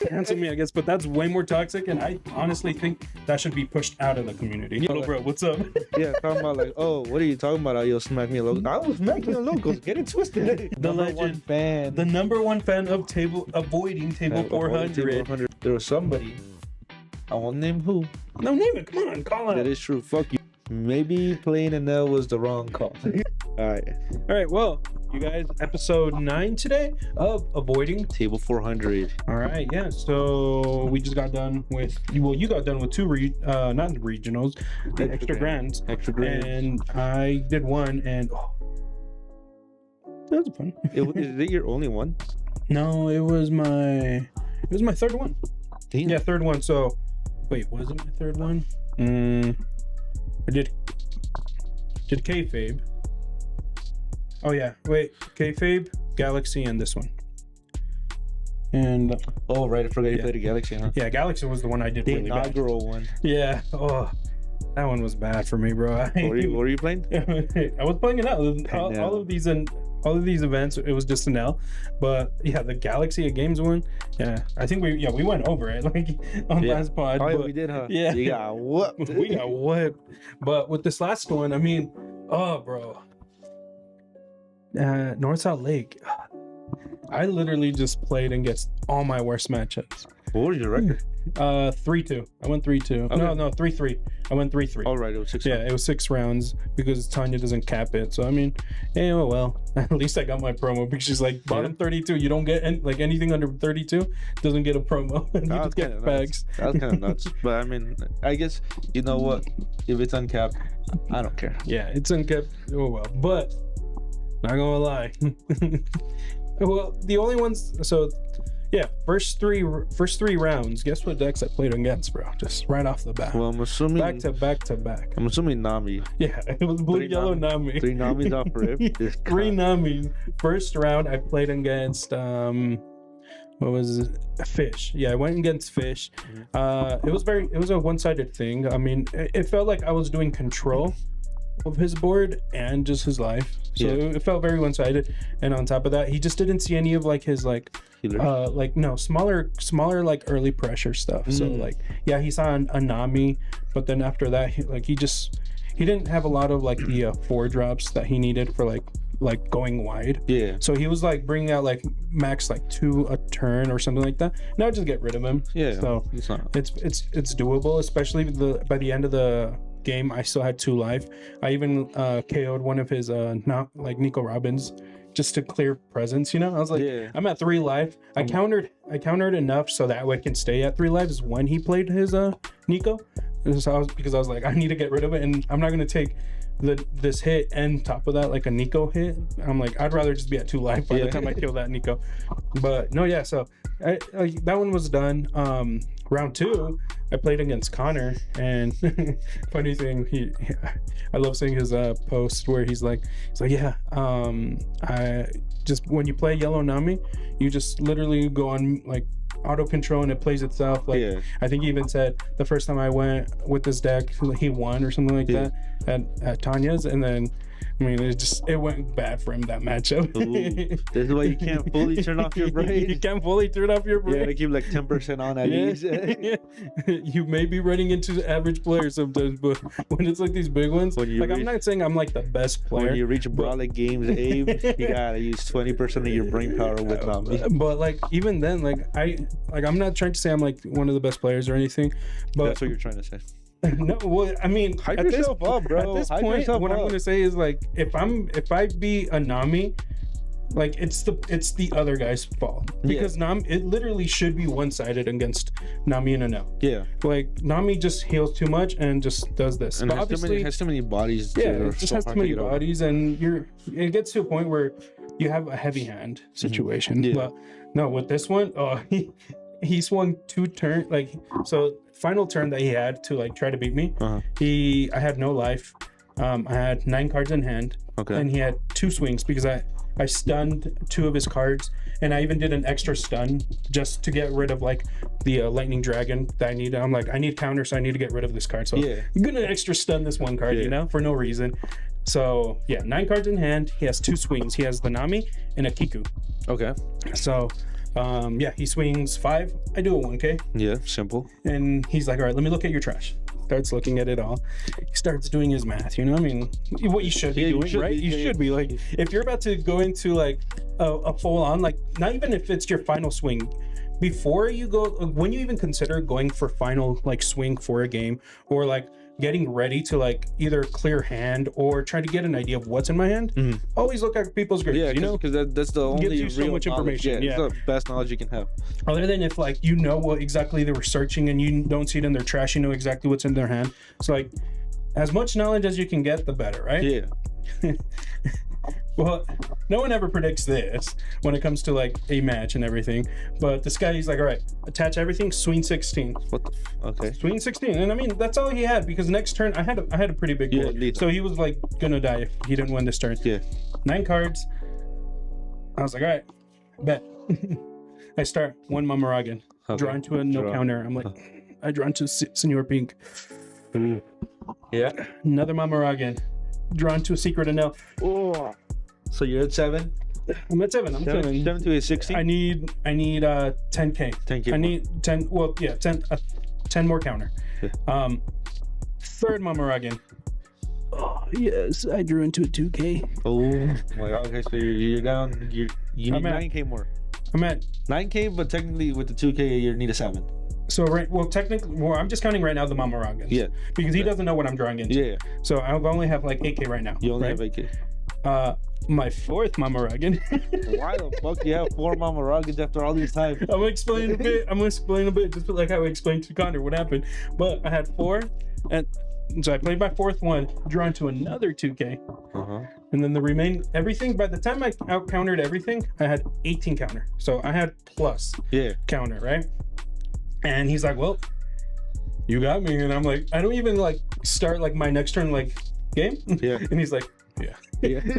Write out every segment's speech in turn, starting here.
cancel me, I guess, but that's way more toxic, and I honestly think that should be pushed out of the community. Yo, bro, what's up? Yeah, talking about like, oh, what are you talking about? You'll smack me a logo. I was smacking a logo. Get it twisted. The legend, fan. The #1 fan of avoiding table 400. There was somebody. I won't name who. No, name it. Come on, call it. That is true. Fuck you. Maybe playing an L was the wrong call. All right. Well, you guys, episode 9 today of avoiding table 400. All right. Yeah. So we just got done with. Well, you got done with two not regionals, the extra grands. Extra grands. And I did one, and that was fun. Is it your only one? No, it was my third one. Damn. Yeah, third one. So, wait, was it my third one? I did kayfabe. Oh yeah, wait, kayfabe, Galaxy, and this one. And oh right, I forgot you played a Galaxy, huh? Yeah, Galaxy was the one I did. The really inaugural bad. One. Yeah. Oh, that one was bad for me, bro. What were you playing? I was playing it out. All of these events, it was just an L. But yeah, the Galaxy of Games one, yeah, I think we went over it like on last pod. Oh, yeah, but, we did, huh? Yeah, you got whooped. We got whooped. But with this last one, I mean, oh, bro, North South Lake, I literally just played against all my worst matchups. What was your record? 3-2. I went 3-2. Okay. No, 3-3. I went 3-3. All right, it was 6 rounds. Yeah, it was 6 rounds because Tanya doesn't cap it. So I mean, well, at least I got my promo because she's like bottom 32. You don't get anything under 32 doesn't get a promo. You just get bags. That was kind of nuts. But I mean, I guess you know what? If it's uncapped, I don't care. Yeah, it's uncapped. Oh well, but not gonna lie. Well, the only ones. So yeah, first three rounds. Guess what decks I played against, bro? Just right off the bat. Well, I'm assuming back to back. I'm assuming Nami. Yeah, it was blue yellow Nami. 3 Namis off rip. 3 Namis. First round I played against what was it? Fish. Yeah, I went against Fish. It was a one-sided thing. I mean, it felt like I was doing control of his board and just his life, so it felt very one-sided. And on top of that, he just didn't see any of like his smaller like early pressure stuff. So like he saw a Nami, but then after that he didn't have a lot of like the 4 drops that he needed for like going wide. Yeah, so he was like bringing out like max like 2 a turn or something like that. Now just get rid of him. Yeah, so it's doable, especially by the end of the game I still had 2 life. I even KO'd one of his Nico Robbins just to clear presence, I was like, I'm at 3 life. I countered enough so that way I can stay at 3 lives when he played his Nico. So because I was like, I need to get rid of it, and I'm not gonna take this hit and top of that like a Nico hit. I'm like, I'd rather just be at 2 life by the time I kill that Nico. But no, yeah, so that one was done. Round 2 I played against Connor, and funny thing, I love seeing his post where he's like I just, when you play yellow Nami, you just literally go on like auto control and it plays itself. Like I think he even said the first time I went with this deck he won or something like that at Tanya's, and then I mean it went bad for him that matchup. This is why you can't fully turn off your brain. You can't fully turn off your brain. You gotta keep like 10% on at least. You may be running into the average player sometimes, but when it's like these big ones, I'm not saying I'm like the best player. When you reach Brawley games, Abe, you gotta use 20% of your brain power with Nami. But like even then, I'm not trying to say I'm like one of the best players or anything, but that's what you're trying to say. No, well, I mean, hype yourself up, bro. At this point, what I'm gonna say is like, if I beat a Nami, like it's the other guy's fault, because it literally should be one-sided against Nami and Anel. Yeah, like Nami just heals too much and just does this. And has too many bodies. Yeah, it just has too many bodies, and it gets to a point where you have a heavy hand situation. Yeah. But no, with this one, he swung 2 turns, like, so final turn that he had to like try to beat me, I had no life. I had 9 cards in hand, and he had 2 swings because I stunned 2 of his cards, and I even did an extra stun just to get rid of like the lightning dragon that I need. I'm like, I need counter, so I need to get rid of this card, so I'm gonna extra stun this 1 card, for no reason. So 9 cards in hand, he has 2 swings. He has the Nami and a Kiku. So Yeah, he swings 5. I do a 1K. Yeah, simple. And he's like, all right, let me look at your trash. Starts looking at it all. He starts doing his math, you know? I mean, what you should be doing, right? You should be like, if you're about to go into like a full on, like, not even if it's your final swing, before you go, when you even consider going for final like swing for a game, or like getting ready to like either clear hand or try to get an idea of what's in my hand, always look at people's grades. Yeah, you know, because that's the only gives you so real much knowledge. information. Yeah, it's the best knowledge you can have. Other than if like you know what exactly they were searching and you don't see it in their trash, you know exactly what's in their hand. So like, as much knowledge as you can get, the better, right? Yeah. Well, no one ever predicts this when it comes to like a match and everything. But this guy, he's like, all right, attach everything, swing 16. What the okay. Swing 16. And I mean, that's all he had, because next turn I had a pretty big board. So he was like gonna die if he didn't win this turn. Yeah. 9 cards. I was like, all right, bet. I start 1 Mamaragan. Draw into a no counter. I'm like, I draw into Senor Pink. Yeah. Another Mamaragan. Draw into a secret and no. Oh. So you're at 7? I'm at 7. I'm 7. 7 to a 16? I need 10K. 10K. I need 10. Well, yeah, 10 more counter. Yeah. Third Mamaragan. Oh yes, I drew into a 2K. Oh my god. Okay, so you're down. You need 9K more. I'm at 9K, but technically with the 2K you need a 7. So technically, I'm just counting right now the Mamaragans. Yeah. Because he doesn't know what I'm drawing into. Yeah. So I only have like 8K right now. You only have 8K. My 4th Mamaragan. Why the fuck do you have 4 Mamaragans after all these times? I'm gonna explain a bit, just like how I explained to Connor what happened. But I had 4, and so I played my 4th one, drawn to another 2K. And then the remaining everything. By the time I out countered everything, I had 18 counter. So I had plus counter, right? And he's like, well, you got me. And I'm like, I don't even like start like my next turn like game. Yeah. And he's like, yeah.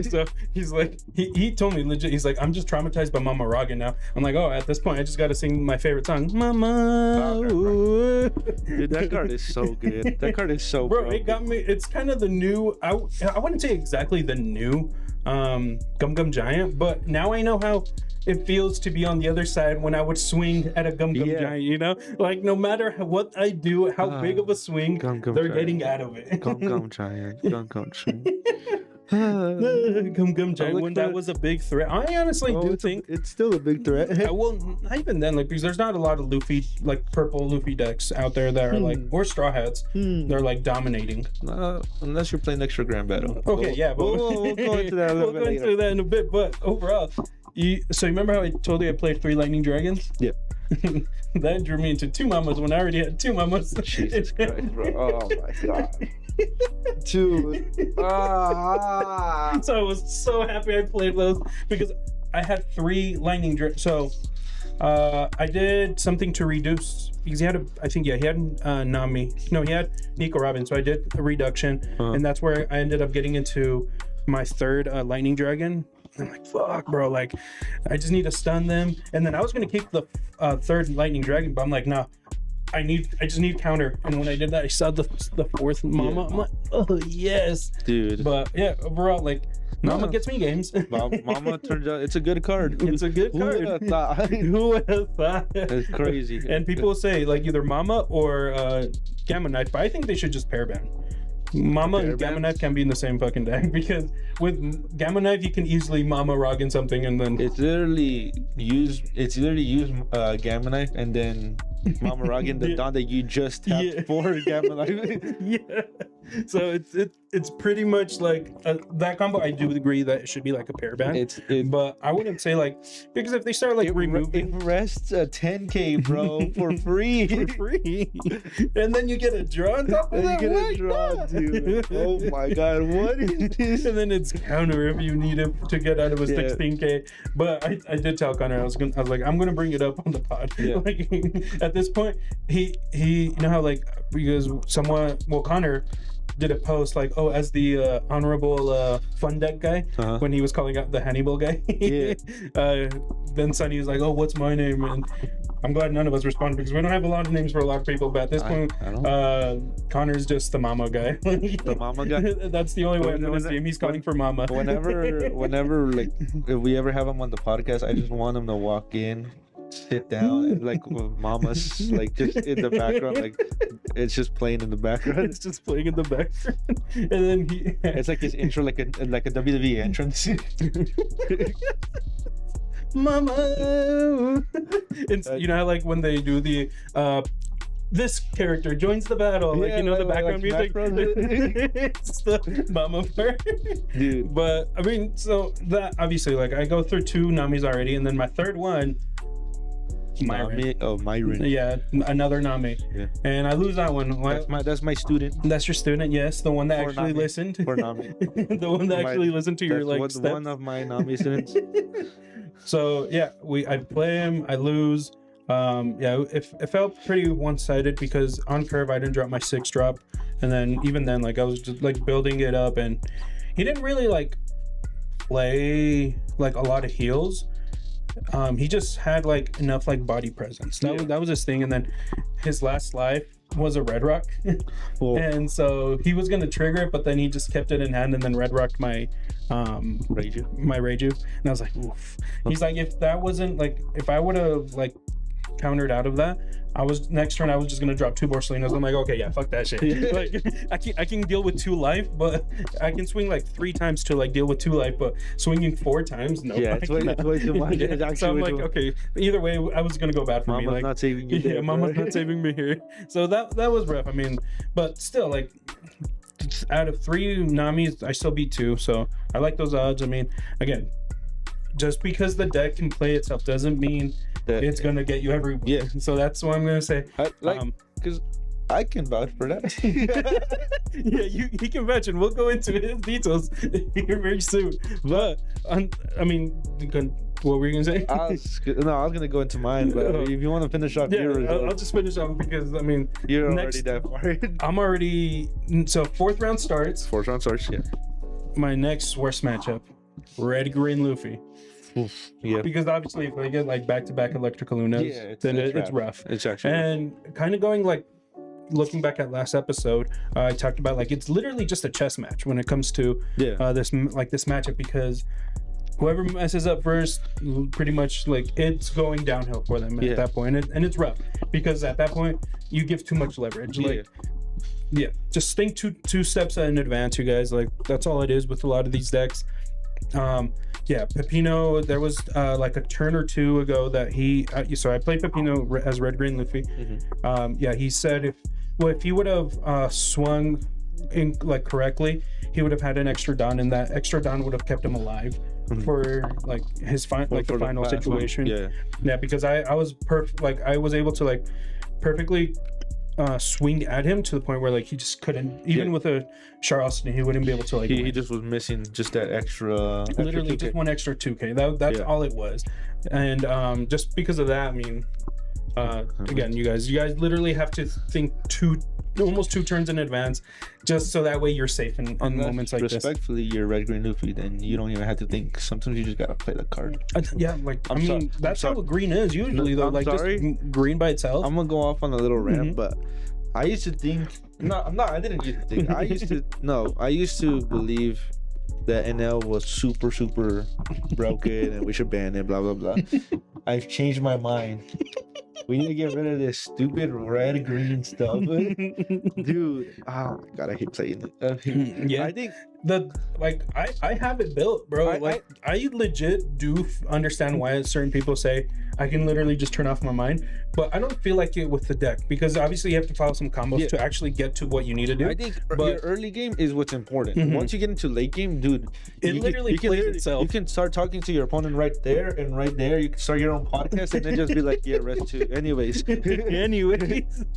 So he's like, he told me legit, he's like, I'm just traumatized by Mama Raga now. I'm like, oh, at this point I just gotta sing my favorite song, Mama. Dude, that card is so good. That card is so bro, it got me. It's kind of the new, I wouldn't say exactly the new Gum Gum Giant, but now I know how it feels to be on the other side when I would swing at a Gum Gum Giant, you know? Like, no matter what I do, how big of a swing, they're getting out of it. Gum Gum Giant. Gum Gum Giant. Gum Gum Giant, when that was a big threat. I honestly do think it's still a big threat. Well, not even then, like, because there's not a lot of Luffy, like purple Luffy decks out there that are like, or Straw Hats, they're like dominating. Unless you're playing extra grand battle. Okay, but we'll go into that a little bit. We'll go into that in a bit, but overall, so you remember how I told you I played 3 Lightning Dragons? Yeah. That drew me into 2 mamas when I already had 2 mamas. Jesus Christ, bro. Oh my god. Dude. So I was so happy I played those because I had 3 Lightning Dragons. So I did something to reduce because he had he had Nami. No, he had Nico Robin. So I did a reduction, and that's where I ended up getting into my 3rd Lightning Dragon. I'm like, fuck, bro. Like, I just need to stun them. And then I was gonna keep the 3rd Lightning Dragon, but I'm like, nah. I just need counter. And when I did that, I saw the 4th Mama. I'm like, oh yes, dude. But yeah, overall, like, Mama gets me games. Mama turns out it's a good card. It's a good card. Who would have thought? Who would have thought? It's crazy. And people say like either Mama or Gamma Knife, but I think they should just pair ban. Mama and Gamma Knife can be in the same fucking deck because with Gamma Knife you can easily Mama Rog in something and then it's literally use Gamma Knife and then Mama Rog in the dawn that you just tapped for Gamma Knife. Yeah. So it's pretty much like that combo. I do agree that it should be like a pair ban. But I wouldn't say like because if they start like removing it rests a 10K bro for free. And then you get a draw on top of that. You get a draw, dude. Oh my god, what is this? And then it's counter if you need it to get out of a 16K. But I did tell Connor I was like I'm gonna bring it up on the pod. Yeah. Like at this point he you know how like because Connor did a post like, oh, as the honorable fun deck guy when he was calling out the Hannibal guy. Then Sonny was like, oh, what's my name? And I'm glad none of us responded because we don't have a lot of names for a lot of people. But at this point, Connor's just the Mama guy. The Mama guy. That's the only way I'm gonna see him. He's calling for Mama. Whenever like if we ever have him on the podcast, I just want him to walk in sit down and like with mama's like just in the background, like it's just playing in the background. It's just playing in the background, and then it's like his intro, like a WWE entrance. Mama, and you know how like when they do the this character joins the battle, like you know the background music. It's the mama part, dude. But I mean, so that obviously, like I go through 2 Namis already, and then my third one, Myron. Oh, Myron. Yeah, another Nami. Yeah. And I lose that one. That's my student. That's your student, yes, the one that For actually Nami. listened. For Nami. The one that actually listened to your like steps. One of my Nami students. So yeah, I play him, I lose. Yeah, it felt pretty one-sided because on curve I didn't drop my 6 drop, and then even then like I was just like building it up, and he didn't really like play like a lot of heals. He just had like enough like body presence. That was his thing, and then his last life was a red rock. And so he was gonna trigger it, but then he just kept it in hand and then red rocked my Reiju, and I was like, oof. He's like, if that wasn't like, if I would have like countered out of that, next turn I was just gonna drop 2 more Salinas. I'm like, okay, yeah, fuck that shit. Like I can deal with 2 life, but I can swing like 3 times to like deal with 2 life, but swinging 4 times, no. Yeah, it's way too much. Yeah. So I'm like, okay, either way, I was gonna go bad for me. Mama's like, not saving you. Yeah, Mama's not saving me here. So that was rough. I mean, but still, like, out of 3 Namis, I still beat 2. So I like those odds. I mean, again, just because the deck can play itself doesn't mean that it's gonna get you every week. Yeah. So that's what I'm gonna say. Because I can vouch for that. Yeah, you can vouch, and we'll go into his details here very soon. But I mean, what were you gonna say? I was gonna go into mine, but if you want to finish off your results, I'll just finish off because I mean, you're already that far. I'm already so 4th round starts. 4th round starts, yeah. My next worst matchup, Red Green Luffy. Oof, yeah. Because obviously, if I get like back-to-back Electrical Lunas, then it's rough. It's actually and kind of going like looking back at last episode, I talked about like it's literally just a chess match when it comes to this matchup, because whoever messes up first, pretty much like it's going downhill for them at that point, and it's rough because at that point you give too much leverage. Like, just think two steps in advance, you guys. Like that's all it is with a lot of these decks. Pepino, there was like a turn or 2 ago that he so I played Pepino as Red Green Luffy. He said if he would have swung in like correctly, he would have had an extra Dawn, and that extra Dawn would have kept him alive for like his the final situation. Because I was perfect, like I was able to like perfectly swing at him to the point where like he just couldn't, even with a Charleston, he wouldn't be able to like he just was missing just that extra literally 2K. Just one extra 2K. That's all it was. And just because of that, I mean, again, you guys literally have to think almost 2 turns in advance, just so that way you're safe in moments like this. Respectfully, you're Red Green Luffy, then you don't even have to think. Sometimes you just gotta play the card. That's how green is usually, though. Just green by itself. I'm gonna go off on a little rant, but I used to think. I didn't used to think. I used to believe that NL was super broken and we should ban it. Blah blah blah. I've changed my mind. We need to get rid of this stupid red green stuff, dude. Oh my god, I hate saying it. I think I have it built, bro. I legit do understand why certain people say I can literally just turn off my mind, but I don't feel like it with the deck, because obviously you have to follow some combos to actually get to what you need to do. I think your early game is what's important. Once you get into late game, dude, it literally plays itself. You can start talking to your opponent right there, and right there you can start your own podcast, and then just be like, rest 2. Anyways,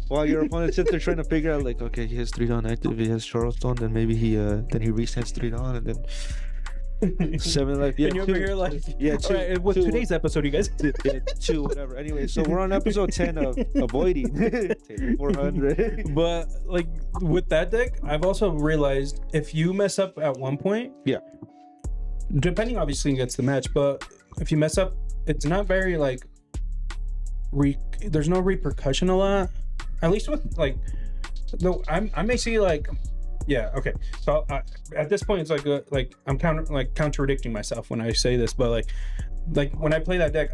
while your opponent sits there trying to figure out like, okay, he has 3 Dawn active, he has Charleston, then maybe he resets 3 Dawn, and then 7 life. And you're over here like, 2. Right, with today's episode, you guys. 2, whatever. Anyway, so we're on episode 10 of avoiding 400. But like with that deck, I've also realized if you mess up at one point, depending obviously against the match, but if you mess up, it's not very like there's no repercussion a lot. At least with like, though I may see like. So at this point, it's like I'm contradicting myself when I say this, but like like when I play that deck,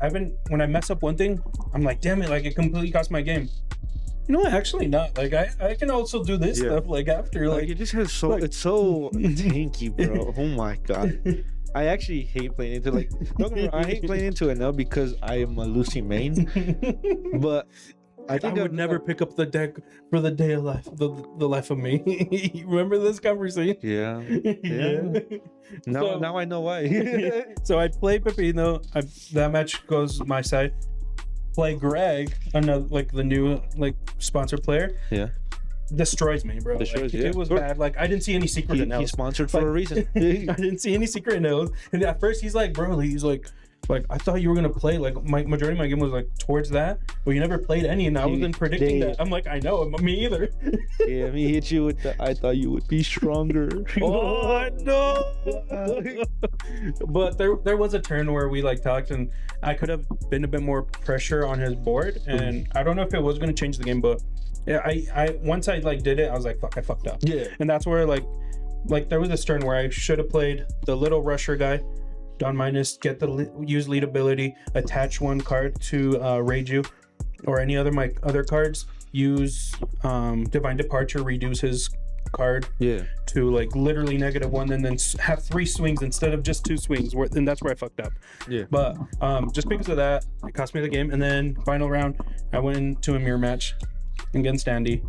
when I mess up one thing, I'm like, damn it, like it completely cost my game. You know what? Actually not. Like I can also do this stuff like after like it just has so it's so tanky, bro. Oh my god. I actually hate playing into don't get me wrong, I hate playing into NL because I am a Lucy main. But I think I would never pick up the deck for the day of life, the life of me. Remember this conversation? Yeah. Now I know why. So I play Pepino. That match goes my side. Play Greg, another like the new like sponsored player. Yeah. Destroys me, bro. It was bad. Like I didn't see any secret in those. He's sponsored for a reason. I didn't see any secret in those. And at first he's like, bro, I thought you were gonna play like my majority of my game was like towards that, but you never played any, and I wasn't predicting that. I'm like, I know, me either. Yeah, he hit you with the I thought you would be stronger. Oh no! But there was a turn where we like talked, and I could have been a bit more pressure on his board, and I don't know if it was gonna change the game, but yeah, I once I like did it, I was like, fuck, I fucked up. Yeah, and that's where like there was this turn where I should have played the little rusher guy. Don minus, get the use lead ability, attach one card to Reiju or any other my other cards, use Divine Departure, reduce his card to like literally -1, and then have 3 swings instead of just 2 swings, and that's where I fucked up. But just because of that, it cost me the game. And then final round, I went into a mirror match against Andy.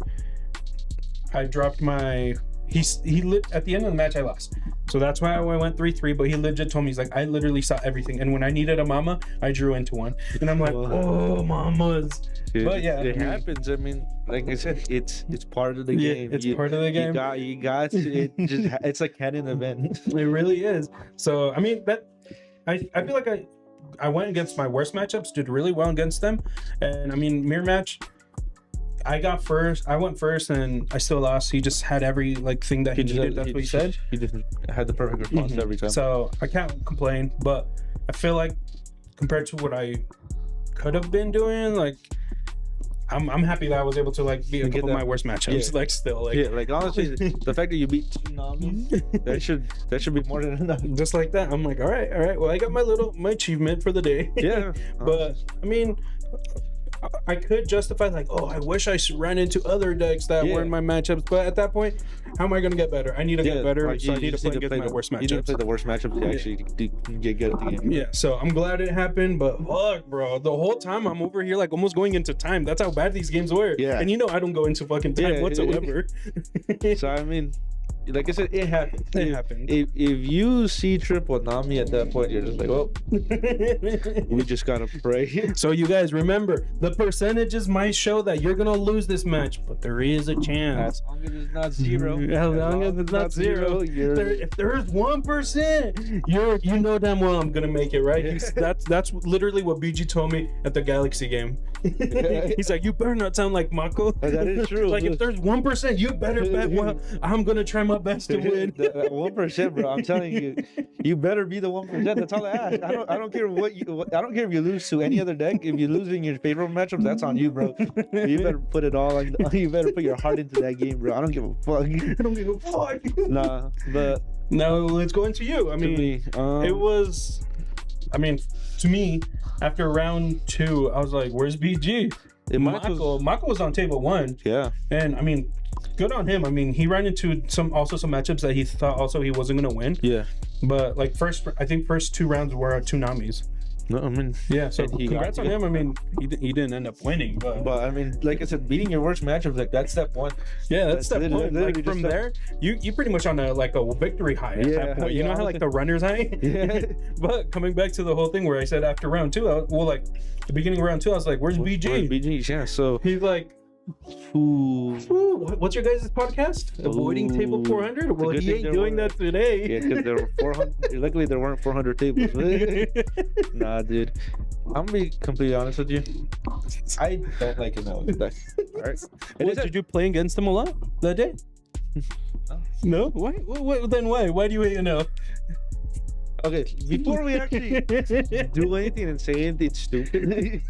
I dropped my he lit at the end of the match. I lost, so that's why I went 3-3. But he legit told me, he's like, I literally saw everything, and when I needed a mama, I drew into one, and I'm like, oh, mamas. But yeah, it happens. I mean, like I said, it's part of the game. It's part of the game. You got it. It's like had an event. It really is. So I mean, that I feel like I went against my worst matchups, did really well against them, and I mean, mirror match, I went first, and I still lost. He just had every like thing that he needed. That's what he said. He just had the perfect response every time. So I can't complain, but I feel like compared to what I could have been doing, like I'm happy that I was able to like beat a couple of my worst matchups. Like still, like like honestly, the fact that you beat 2 Namis, that should be more than enough. Just like that, I'm like, all right. Well, I got my achievement for the day. Yeah, but I mean, I could justify like, oh, I wish I ran into other decks that were in my matchups, but at that point, how am I going to get better? I need to get better, like, so I need to play against my worst matchups. You need to play the worst matchups to actually get good at the game. Yeah, so I'm glad it happened, but fuck, bro, the whole time I'm over here like almost going into time. That's how bad these games were. Yeah, and you know I don't go into fucking time whatsoever. So I mean, like I said, it happened. It happened. If you see triple Nami at that point, you're just like, well, we just gotta pray. So you guys remember, the percentages might show that you're gonna lose this match, but there is a chance. As long as it's not 0. As long as it's not 0. If there's 1%, you know damn well I'm gonna make it, right? That's literally what BG told me at the Galaxy game. He's like, you better not sound like Mako. That is true. Like if there's 1%, you better bet well I'm gonna try my best to win. That 1%, bro. I'm telling you, you better be the 1%. That's all I ask. I don't care I don't care if you lose to any other deck. If you lose in your favorite matchups, that's on you, bro. You better put it all on. You better put your heart into that game, bro. I don't give a fuck. I don't give a fuck. Nah, but now let's go into you. I mean, it was. I mean, to me, after round 2, I was like, "Where's BG?" Mako was on table 1. Yeah, and I mean, good on him. I mean, he ran into some matchups that he thought also he wasn't gonna win. Yeah, but like first 2 rounds were 2 Namis. No, I mean, yeah. So congrats on him. I mean, he didn't end up winning, but I mean, like I said, beating your worst matchups, like that's step 1. Yeah, that's step 1. Like from there, you pretty much on a victory high at that point. You know how like the runner's high. Yeah. But coming back to the whole thing where I said after round 2, like the beginning of round 2, I was like, "Where's BG?" Where's BG? Yeah. So he's like, what's your guys' podcast? Avoiding table 400? Well, he ain't doing that today. Yeah, because there were 400. Luckily, there weren't 400 tables. Nah, dude. I'm gonna be completely honest with you. I don't like him all right. Did you play against him a lot that day? No. Why? Then why? Why do you hate NL? Okay, before we actually do anything and say anything stupid.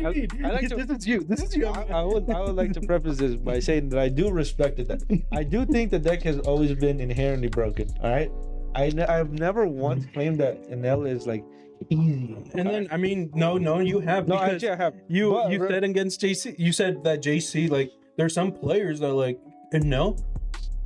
This is you. I would like to preface this by saying that I do respect the deck. I do think the deck has always been inherently broken. All right, I've never once claimed that NL is like Easy. And then I mean, no, you have No, because actually I have. you But- said against JC. You said that JC like there's some players that like and no,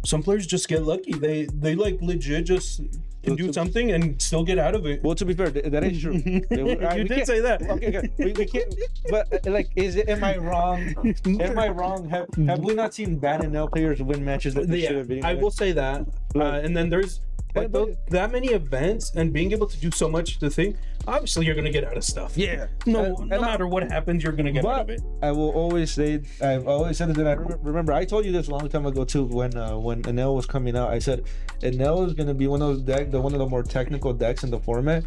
some players just get lucky. They like legit just can do something and still get out of it. Well, to be fair, that is true. You did say that. Okay. We can't. But like, am I wrong? Am I wrong? Have we not seen bad NL players win matches that they should have been? I will say that. And then there's like that many events and being able to do so much to think. Obviously, you're gonna get out of stuff. Yeah. No matter what happens, you're gonna get out of it. I will always say, I've always said it, that I remember I told you this a long time ago too, when NL was coming out. I said NL is gonna be one of those one of the more technical decks in the format.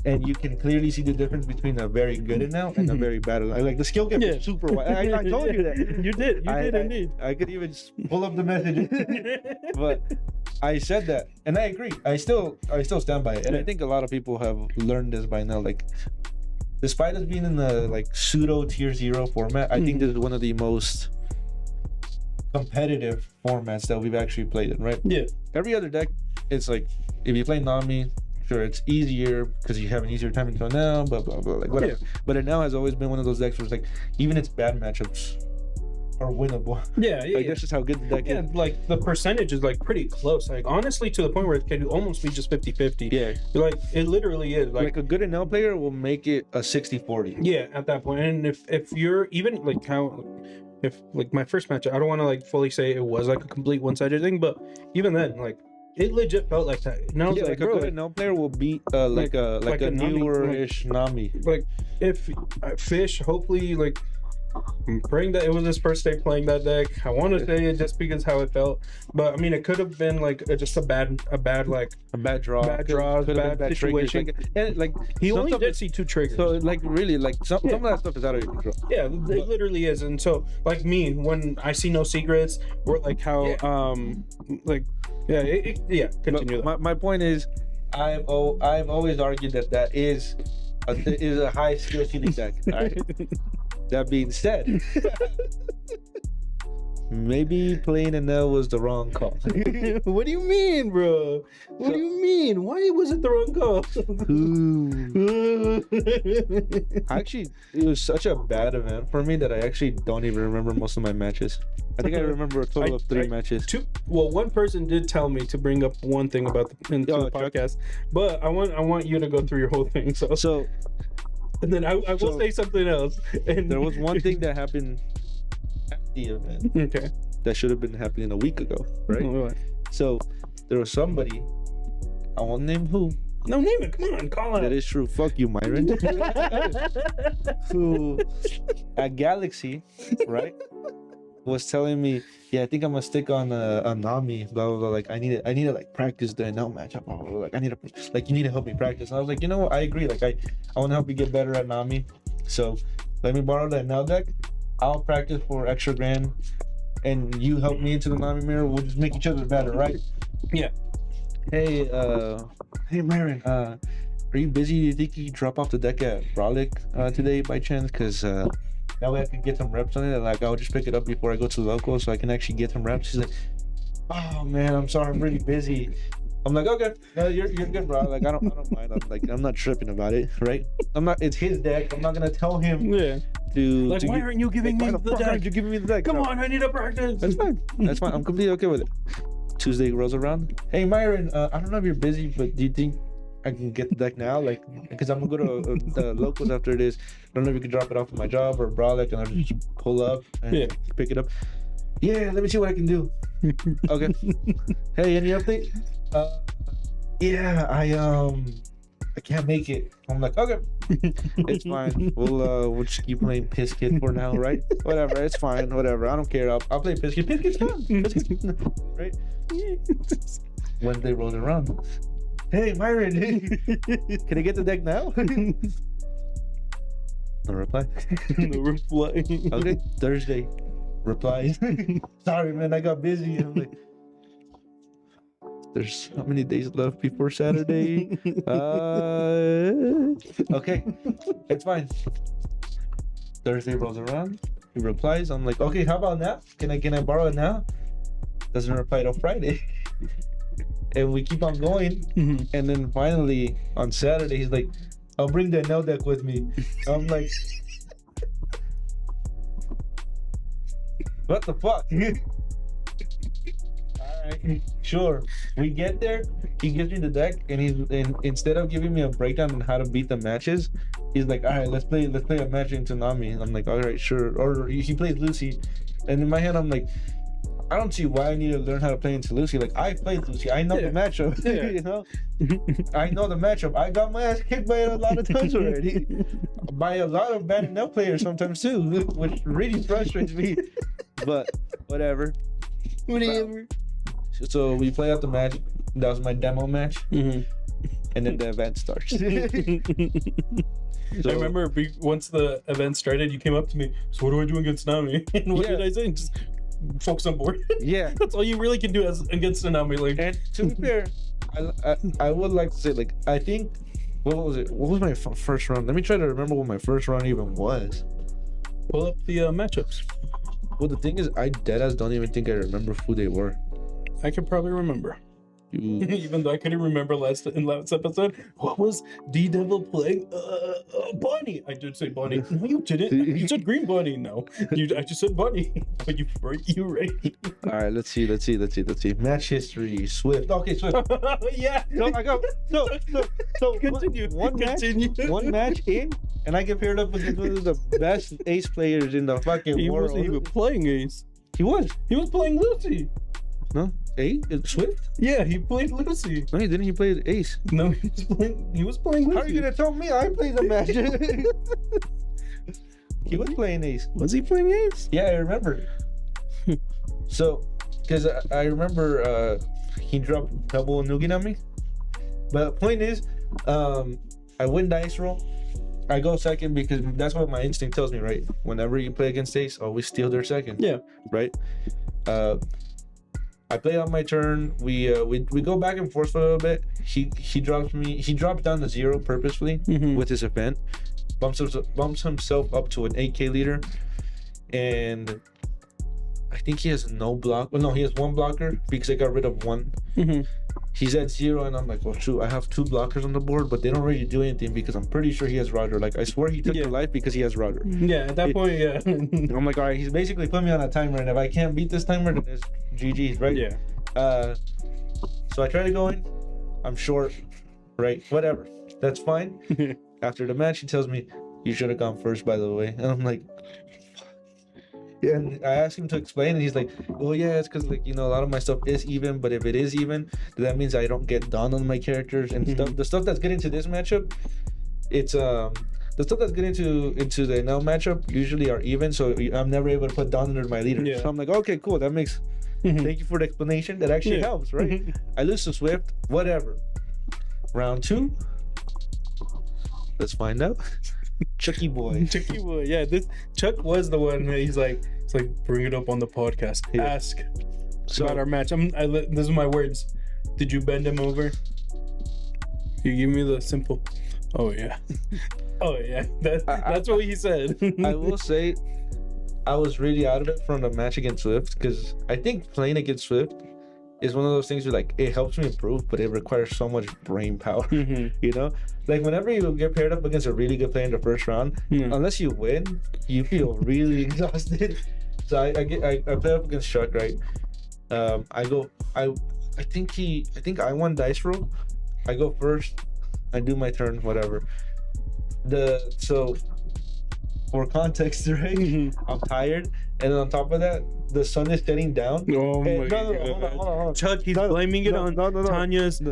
And you can clearly see the difference between a very good NL and a very bad NL. Like the skill gap is super wide. I told you that. You did indeed. I could even pull up the messages. But I said that, and I agree. I still stand by it. And I think a lot of people have learned this by now. Like, despite us being in the like pseudo tier 0 format, I think this is one of the most competitive formats that we've actually played in, right? Yeah. Every other deck, it's like if you play Nami, sure, it's easier because you have an easier time into NL, blah blah blah, like whatever. Yeah. But NL has always been one of those decks where it's like even its bad matchups are winnable. Yeah. Like that's just how good the deck is. Like the percentage is like pretty close. Like honestly, to the point where it can almost be just 50-50. Yeah. Like it literally is. Like a good NL player will make it a 60-40. Yeah, at that point. And if you're even like how. If like my first match, I don't want to like fully say it was like a complete one-sided thing, but even then, like it legit felt like that. And I was like a good NL player will beat like a newer-ish Nami. Like if Fish, hopefully, like I'm praying that it was his first day playing that deck. I want to say it just because how it felt, but I mean it could have been like just a bad draw, bad draws, bad situation. And like he only did see 2 triggers. So like really, like some of that stuff is out of your control. Yeah, it literally is. And so like me, when I see no secrets, or like how continue. My point is, I've always argued that is a high skill ceiling deck. Right? That being said, maybe playing NL was the wrong call. What do you mean, bro? What do you mean? Why was it the wrong call? Actually, it was such a bad event for me that I actually don't even remember most of my matches. I think I remember a total of 3 matches. One person did tell me to bring up one thing about the podcast, but I want you to go through your whole thing. So and then I will say something else. And there was one thing that happened at the event. Okay. That should have been happening a week ago, right? What? So there was somebody, I won't name who. No, name it. Come on, call it. That is true. Fuck you, Myron. Who at Galaxy, right, was telling me, yeah, I think I'm gonna stick on Nami, blah blah blah. Like I need to like practice the NL matchup. Blah, blah, blah. Like I need to like you need to help me practice. And I was like, you know what? I agree. Like I want to help you get better at Nami. So let me borrow the NL deck. I'll practice for extra grand, and you help me into the Nami mirror. We'll just make each other better, right? Yeah. Hey Myron, are you busy? Do you think you can drop off the deck at Brolic today by chance? Because that way I can get some reps on it. Like I'll just pick it up before I go to the local, so I can actually get some reps. She's like, oh man, I'm sorry, I'm really busy. I'm like, okay, no, you're good, bro. Like I don't mind. I'm not tripping about it, right? It's his deck. I'm not gonna tell him. Yeah. Why aren't you giving me the deck? Aren't you giving me the deck? Come on, I need a practice. That's fine. That's fine. I'm completely okay with it. Tuesday rolls around. Hey Myron, I don't know if you're busy, but do you think I can get the deck now? Like, because I'm gonna go to the locals after this. I don't know if you can drop it off at my job or Brolic, and I'll just pull up and pick it up. Yeah, let me see what I can do. Okay. Hey, any update? Yeah, I can't make it. I'm like, okay, it's fine. We'll just keep playing Piss Kid for now, right? Whatever, it's fine. Whatever, I don't care. I'll play Piss Kid. Piss Kid's fun, right? Wednesday rolls around. Hey, Myron, can I get the deck now? No reply. No reply. Okay, Thursday. Replies. Sorry, man, I got busy. I'm like, there's how many days left before Saturday? Okay, it's fine. Thursday rolls around. He replies. I'm like, okay, how about now? Can I borrow it now? Doesn't reply till Friday. And we keep on going. Mm-hmm. And then finally on Saturday, he's like, I'll bring the NL deck with me. I'm like, what the fuck? Alright, sure. We get there, he gives me the deck, and instead of giving me a breakdown on how to beat the matches, he's like, alright, let's play a match in Tsunami. I'm like, alright, sure. Or he plays Lucy. And in my head I'm like, I don't see why I need to learn how to play into Lucy. Like, I played Lucy. I know the matchup. Yeah. You know? I know the matchup. I got my ass kicked by it a lot of times already. By a lot of bad NL players sometimes too, which really frustrates me. But whatever. So we play out the match. That was my demo match. And then the event starts. I remember once the event started, you came up to me. So what do I do against Nami? And what did I say? Just focus on board. Yeah, that's all you really can do as against Nami. Like, and to be fair, I would like to say, like, I think, what was it? What was my first run? Let me try to remember what my first run even was. Pull up the matchups. Well, the thing is, I deadass don't even think I remember who they were. I could probably remember. Even though I couldn't remember in last episode, what was D-Devil playing? Bunny. I did say Bunny. No, you didn't. You said Green Bunny. No, I just said Bunny. But you right. All right, let's see. Match history. Swift. Okay, Swift. Yeah. No, I got so continue. One match in, and I get paired up against one of the best ace players in the fucking world. He was playing ace. He was playing Lucy. No, Swift? Yeah, he played Lucy. No, he didn't. He played ace. No, he was playing Lucy. How are you gonna tell me I played the match? He was playing ace. Was he playing ace? Yeah, I remember. So, because I remember he dropped double Nugi on me. But the point is, I win dice roll. I go second because that's what my instinct tells me, right? Whenever you play against ace, always steal their second. Yeah. Right? I play on my turn. We go back and forth for a little bit. He drops down to 0 purposefully with his event, bumps himself up to an 8K leader, and I think he has no block. Well, no, he has one blocker because I got rid of one. He's at 0, and I'm like, well, shoot, I have 2 blockers on the board, but they don't really do anything because I'm pretty sure he has Roger. Like, I swear he took the life because he has Roger. Yeah, at that point, yeah. I'm like, all right, he's basically put me on a timer, and if I can't beat this timer, then it's GG's, right? Yeah. So I try to go in. I'm short, right? Whatever. That's fine. After the match, he tells me, you should have gone first, by the way. And I'm like, and I asked him to explain, and he's like, well, yeah, it's because, like, you know, a lot of my stuff is even, but if it is even, then that means I don't get done on my characters and stuff. The stuff that's getting to this matchup, it's the stuff that's getting into the NL matchup usually are even, so I'm never able to put down under my leader. So I'm like, okay, cool, that makes thank you for the explanation. That actually helps, right? I lose to Swift, whatever. Round 2, let's find out. Chucky boy, yeah. This Chuck was the one that he's like, bring it up on the podcast. Ask about our match. These are my words. Did you bend him over? You give me the simple. Oh yeah. Oh yeah. That's what he said. I will say, I was really out of it from the match against Swift because I think playing against Swift is one of those things where, like, it helps me improve, but it requires so much brain power. You know, like, whenever you get paired up against a really good player in the first round, unless you win, you feel really exhausted. So I play up against Chuck, right? I think I won dice roll. I go first. I do my turn, whatever. So for context, right? I'm tired, and then on top of that, the sun is setting down. Oh my god! Hold on. Chuck, he's blaming it on Tanya's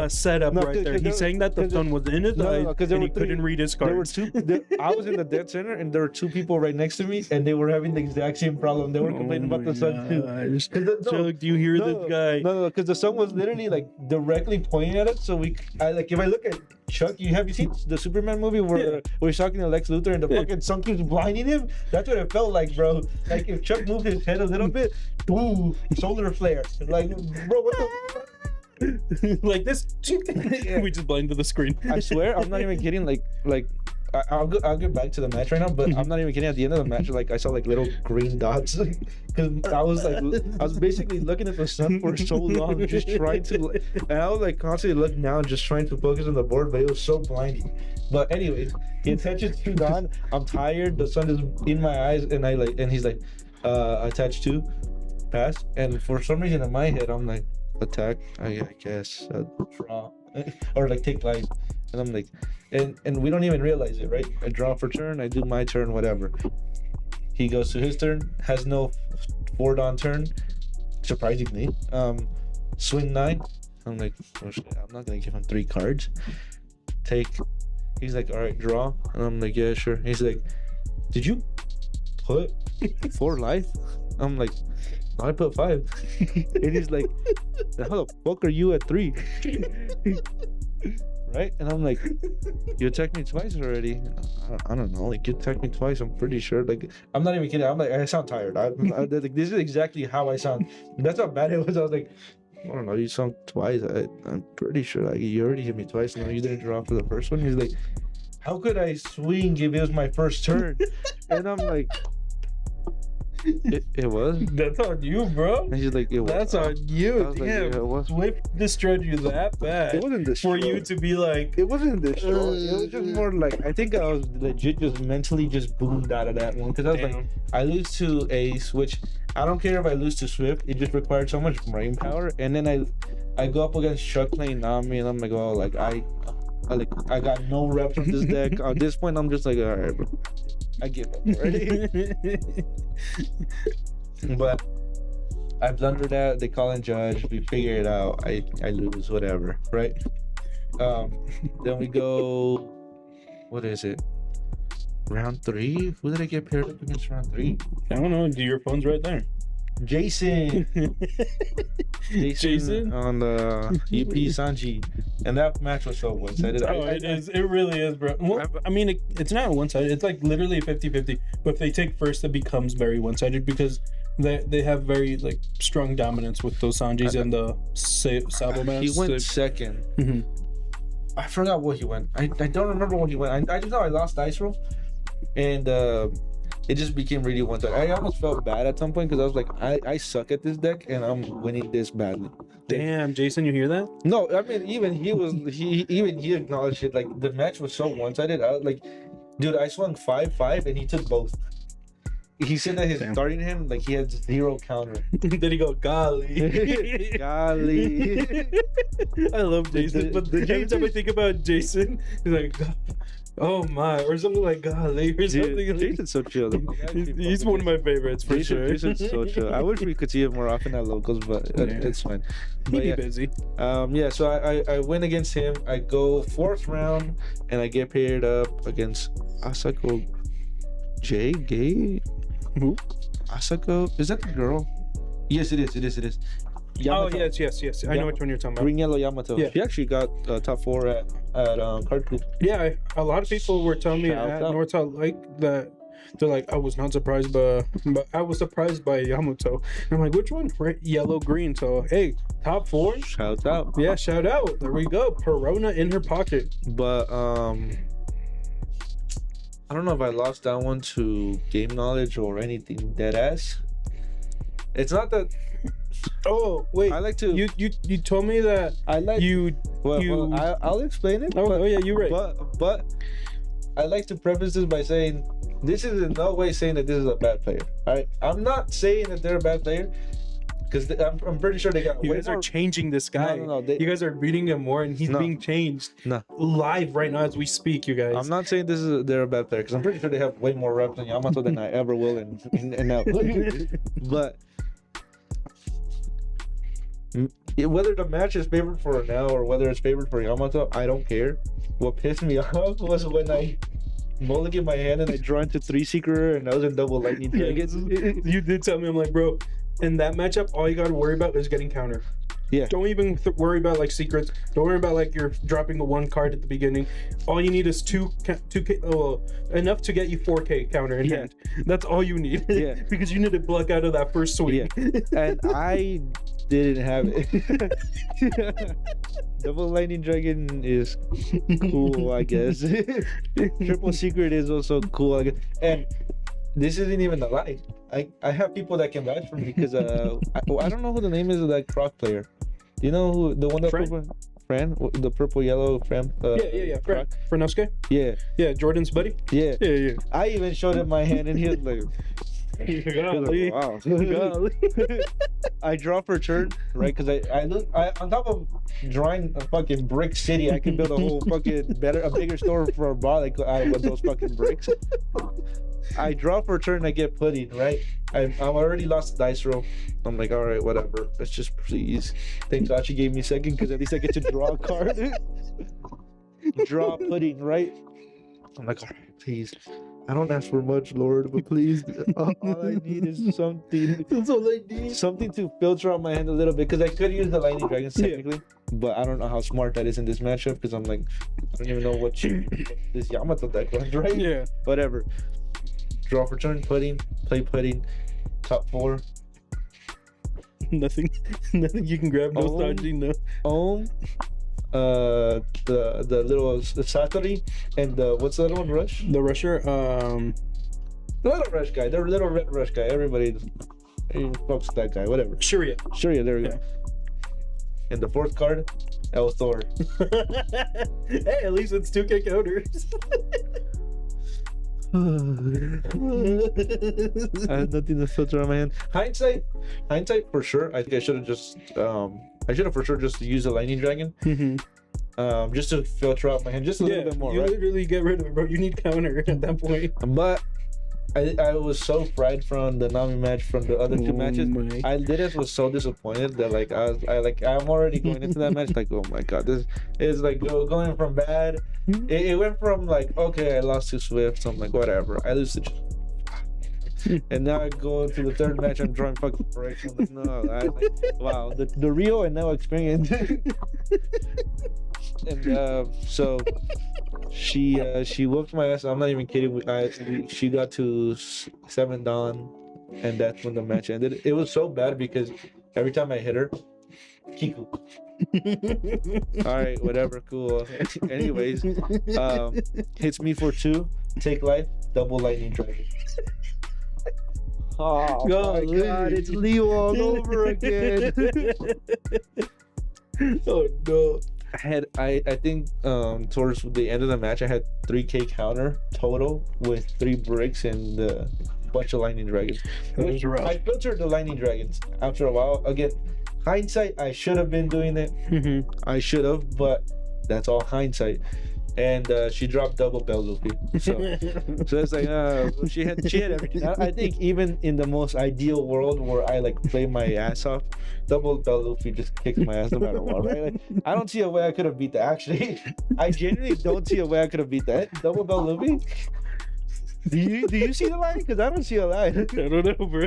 setup right there. He's saying that the sun was in his eyes and he couldn't read his cards. I was in the dead center, and there were 2 people right next to me, and they were having the exact same problem. They were complaining about the sun too. Chuck, do you hear this guy? No, because the sun was literally, like, directly pointing at us. So if I look at Chuck, have you seen the Superman movie where he's talking to Lex Luthor and the fucking sun keeps blinding him? That's what it felt like, bro. Like, if Chuck moved his head a little bit, ooh, solar flare. Like, bro, what the? Like this. We just blinded the screen. I swear, I'm not even kidding. Like I'll get back to the match right now, but I'm not even kidding. At the end of the match, like I saw like little green dots, because I was basically looking at the sun for so long, just trying to, and I was like constantly looking down, just trying to focus on the board, but it was so blinding. But anyways, he attaches 2 down. I'm tired. The sun is in my eyes, and he's like, attach 2, pass, and for some reason in my head I'm like, attack, I guess, draw, or like take life, and I'm like, and we don't even realize it, right? I draw for turn, I do my turn, whatever. He goes to his turn, has no 4 on turn, surprisingly. Swing 9. I'm like, oh shit, I'm not gonna give him 3 cards. Take. He's like, all right, draw, and I'm like, yeah, sure. He's like, did you put 4 life? I'm like, no, I put 5. And he's like, how the fuck are you at 3? Right? And I'm like, you attacked me twice already. I don't know, like, you attacked me twice, I'm pretty sure. Like, I'm not even kidding. I'm like, I sound tired. Like, this is exactly how I sound. That's how bad it was. I was like, I don't know, you sound twice. I'm pretty sure, like, you already hit me twice. No, you didn't draw for the first one. He's like, how could I swing if it was my first turn? And I'm like, it was. That's on you, bro. And he's like, it was. That's on you. Like, Damn, yeah, it was. Swift destroyed you that bad. It wasn't for you to be like. It wasn't this show. It was just more like, I think I was legit just mentally just boomed out of that one, because I was like, I lose to Ace, which I don't care if I lose to Swift. It just required so much brain power, and then I go up against Chuck playing Nami, and I'm like, oh, like I got no reps on this deck. At this point, I'm just like, all right, bro, I give up already. But I blundered out. They call in judge. We figure it out. I lose, whatever, right? Then we go. What is it? Round 3. Who did I get paired up against round 3? I don't know. Do your phone's right there. Jason on the EP Sanji, and that match was so one-sided. It is. It really is, bro. Well, I mean, it's not one-sided. It's like literally 50-50. But if they take first, it becomes very one-sided, because they have very like strong dominance with those Sanjis and the Sabomans. He went second. Mm-hmm. I forgot what he went. I don't remember what he went. I just know I lost dice roll, and it just became really one-sided. I almost felt bad at some point, because I was like, I suck at this deck and I'm winning this badly. Damn, Jason, you hear that? No, I mean, even he acknowledged it. Like, the match was so one-sided. I was like, dude, I swung 5-5 and he took both. He said that his starting hand, like, he had 0 counter. Then he go, golly. Golly. I love Jason, but every time I think about Jason, he's like, oh my, or something like golly, or something. Dude, Jason's so chill. He's one of my favorites for sure. Jason's so chill. I wish we could see him more often at locals, but it's fine. He'd be busy. So I win against him. I go 4th round, and I get paired up against Asako Gay. Who? Asako, is that the girl? Yes, it is. Yamato. Oh yes. I know which one you're talking about. Green Yellow Yamato. Yeah. She actually got top 4 at Card Coop. Yeah, a lot of people were telling me at North like that. They're like, I was not surprised, but I was surprised by Yamato. And I'm like, which one? Right, yellow, green. So hey, top 4. Shout out. Yeah, shout out. There we go. Perona in her pocket. But I don't know if I lost that one to game knowledge or anything dead ass. It's not that. Oh wait! I like to. You told me that I like you. Well, I'll explain it. Oh yeah, you're right. But I like to preface this by saying this is in no way saying that this is a bad player. All right, I'm not saying that they're a bad player, because I'm pretty sure they got. You guys are changing this guy. No. You guys are beating him more, and he's being changed. Live right now as we speak, you guys. I'm not saying they're a bad player, because I'm pretty sure they have way more reps than Yamato than I ever will in now. But whether the match is favored for now or whether it's favored for Yamato, I don't care. What pissed me off was when I mulligan my hand and I draw into 3 Seeker, and I was in double lightning dragons. You did tell me. I'm like, bro, in that matchup, all you got to worry about is getting counter. Yeah. Don't even worry about like secrets. Don't worry about like you're dropping a 1 card at the beginning. All you need is 2K, enough to get you 4K counter in hand. That's all you need. Yeah. Because you need to block out of that first swing. Yeah. And didn't have it. Double lightning dragon is cool, I guess. Triple secret is also cool, I guess. And this isn't even a lie. I have people that can vouch for me because I don't know who the name is of that croc player. You know who the one that Fran, the purple yellow Fran? Yeah. Franoske? Yeah, Jordan's buddy. Yeah. Yeah. I even showed him my hand and he was like, Golly. wow. I draw for turn, right? Because I on top of drawing a fucking brick city, I can build a whole fucking a bigger store for a bar like out of those fucking bricks. I draw for turn, I get pudding, right? I'm already lost the dice roll. I'm like, all right, whatever. Let's just please. Thank God she gave me second because at least I get to draw a card. Draw pudding, right? I'm like, all right, please. I don't ask for much, Lord, but please, all I need is something. That's all I need. Something to filter out my hand a little bit, because I could use the lightning dragons technically, but I don't know how smart that is in this matchup, because I'm like, I don't even know what this Yamato deck runs, right? Yeah. Whatever. Draw for turn, pudding, play pudding, top 4. Nothing you can grab, no Sanji, no. The little Satori, and what's the other one? Rush? The Rusher, the little Rush guy, the little red Rush guy. Everybody fucks that guy, whatever. Shirya, there we go. And the 4th card, El Thor. Hey, at least it's 2K counters. I have nothing to filter on my hand. Hindsight for sure. I think I should have just for sure just used the lightning dragon. Mm-hmm. Just to filter out my hand just a little bit more. You right? literally get rid of it, bro. You need counter at that point. But I was so fried from the Nami match from the other 2 matches. I was so disappointed that I'm already going into that match like, oh my god, this is like going from bad. It went from like, okay, I lost to Swift, so I'm like, whatever, I lose to and now I go to the 3rd match, I'm drawing fucking breaks. I'm like, no, wow, the Rio and now experience. And so she whooped my ass. I'm not even kidding. She got to 7 down, and that's when the match ended. It was so bad because every time I hit her, Kiku. All right, whatever, cool. Anyways, hits me for 2, take life, double lightning dragon. Oh my god, it's Leo all over again. Oh no. I think towards the end of the match I had 3k counter total with 3 bricks and a bunch of lightning dragons. I filtered the lightning dragons after a while. Again, hindsight, I should have been doing it. Mm-hmm. I should have, but that's all hindsight. And she dropped double Bell Luffy. So it's like she had everything. I think even in the most ideal world where I like play my ass off, double Bell Luffy just kicks my ass no matter what, right? Like, I don't see a way I could have beat that. Actually, I genuinely don't see a way I could have beat that. Double Bell Luffy. Do you see the line? Because I don't see a line. I don't know, bro.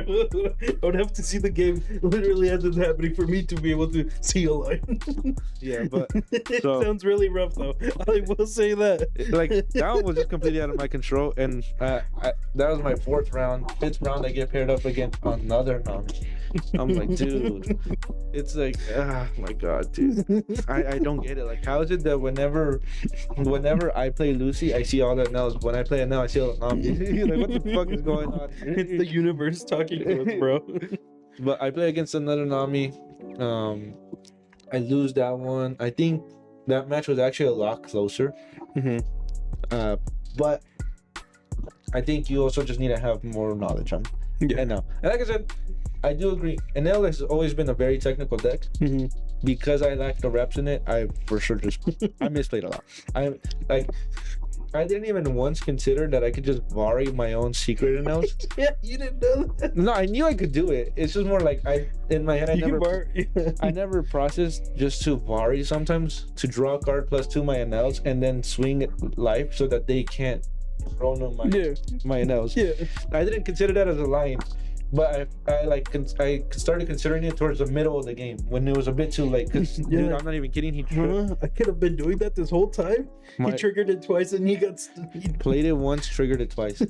I would have to see the game literally as it's happening for me to be able to see a line. Yeah, but it sounds really rough though. I will say that. Like that one was just completely out of my control, and that was my 4th round. 5th round, I get paired up against another Nami. I'm like, dude, it's like, my god, dude, I don't get it. Like, how is it that whenever I play Lucy, I see all the Nels. When I play a Nel, I see all the Nami. Like, what the fuck is going on? It's the universe talking to us, bro. But I play against another Nami. I lose that one. I think that match was actually a lot closer. Mm-hmm. But I think you also just need to have more knowledge on. Yeah. And like I said, I do agree. NL has always been a very technical deck. Mm-hmm. Because I lack the reps in it, I for sure I misplayed a lot. I didn't even once consider that I could just vary my own secret NLs. Yeah, you didn't know that. No, I knew I could do it. It's just more like in my head I never processed just to vary sometimes, to draw a card plus 2 my NLs and then swing it life so that they can't roll on my NLs. Yeah. I didn't consider that as a line. But I started considering it towards the middle of the game when it was a bit too late. Cause dude, I'm not even kidding. He I could have been doing that this whole time. He triggered it twice and he got played it once, triggered it twice.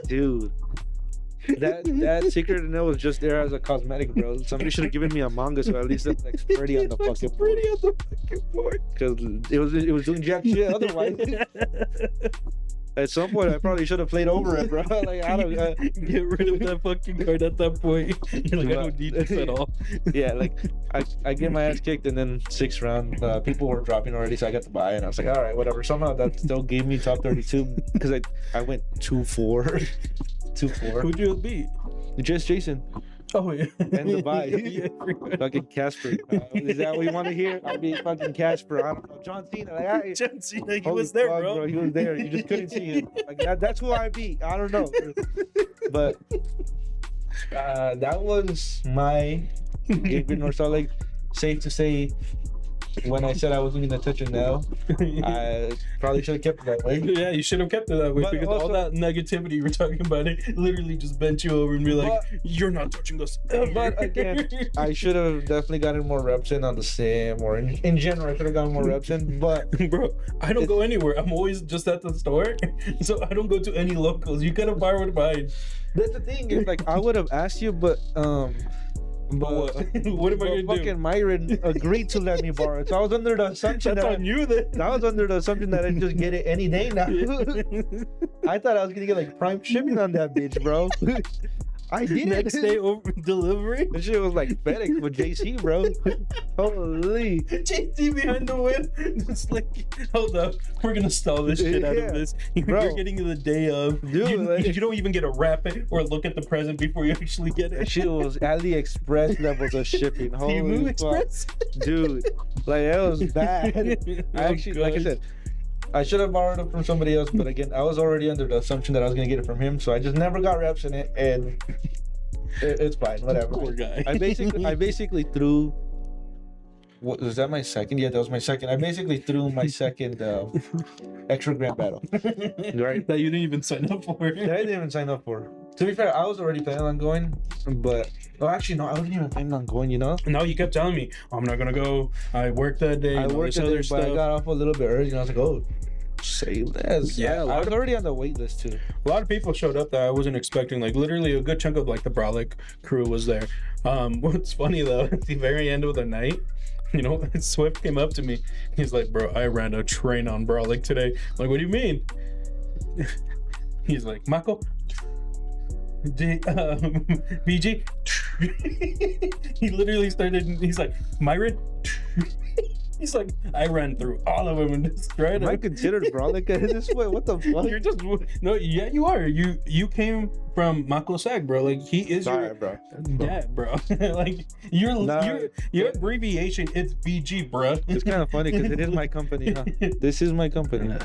Dude, That secret nail was just there as a cosmetic, bro. Somebody should have given me a manga so at least it's like pretty on the fucking board. Pretty on the fucking board. Because it was doing jack shit otherwise. At some point, I probably should have played over it, bro. Like, I don't get rid of that fucking card at that point. You're like, I don't need this at all. Yeah, like I get my ass kicked, and then 6th round, people were dropping already, so I got to buy, and I was like, all right, whatever. Somehow that still gave me top 32 because I went 2-4, 2-4. Who'd you beat? Just Jason. Oh yeah. And the buy. Fucking Casper. Is that what you want to hear? I mean, fucking Casper. I don't know. John Cena. Like, John Cena. He was there, fuck, bro. He was there. You just couldn't see him. Like that's who I beat. I don't know. But that was my game with North Salt Lake. Safe to say, when I said I wasn't gonna touch it now, I probably should have kept it that way. Yeah, you should have kept it that way, But because also, all that negativity you were talking about, it literally just bent you over and be like, you're not touching us ever. But again, I should have definitely gotten more reps in on the sim, or in general, I should have gotten more reps in. But bro, I don't go anywhere. I'm always just at the store, so I don't go to any locals. You could have borrowed mine. That's the thing, is like I would have asked you, but what? What am I gonna do? Fucking Myron agreed to let me borrow it. So I was under the assumption That's on you then. I was under the assumption that I'd just get it any day now. I thought I was gonna get like prime shipping on that bitch, bro. I did. Next day over delivery. This shit was like FedEx with JC, bro. Holy. JC behind the wheel. Just like, hold up, we're gonna stall this shit out of this. Bro. You're getting the day of. Dude, you don't even get to wrap it or look at the present before you actually get it. That shit was AliExpress levels of shipping. Holy Temu fuck. Express? Dude, like that was bad. I actually, like I said, I should have borrowed it from somebody else, but again, I was already under the assumption that I was gonna get it from him, so I just never got reps in it, and it's fine, whatever. Poor guy. I basically threw. What was that? My second? Yeah, that was my second. I basically threw my second extra grand battle. Right? That you didn't even sign up for. That I didn't even sign up for. To be fair, I was already planning on going, but actually no, I wasn't even planning on going. You know? No, you kept telling me I'm not gonna go. I worked that day. I worked that day, but I got off a little bit early, and I was like, oh. Say less. Yeah, I was already on the wait list too. A lot of people showed up that I wasn't expecting. Like literally a good chunk of like the Brolic crew was there. What's funny though, at the very end of the night, you know, Swift came up to me. He's like, bro, I ran a train on Brolic today. I'm like, what do you mean? He's like, Mako, BG. He literally started. He's like, Myron. He's like, I ran through all of them and destroyed them. Am I considered Brolic at this point? What the fuck? You're just no, yeah, you are. You came from Mako Sag, bro. Like he is Sorry, your bro. dad, bro. Like your abbreviation, it's BG, bro. It's kind of funny because it is my company. Huh? This is my company.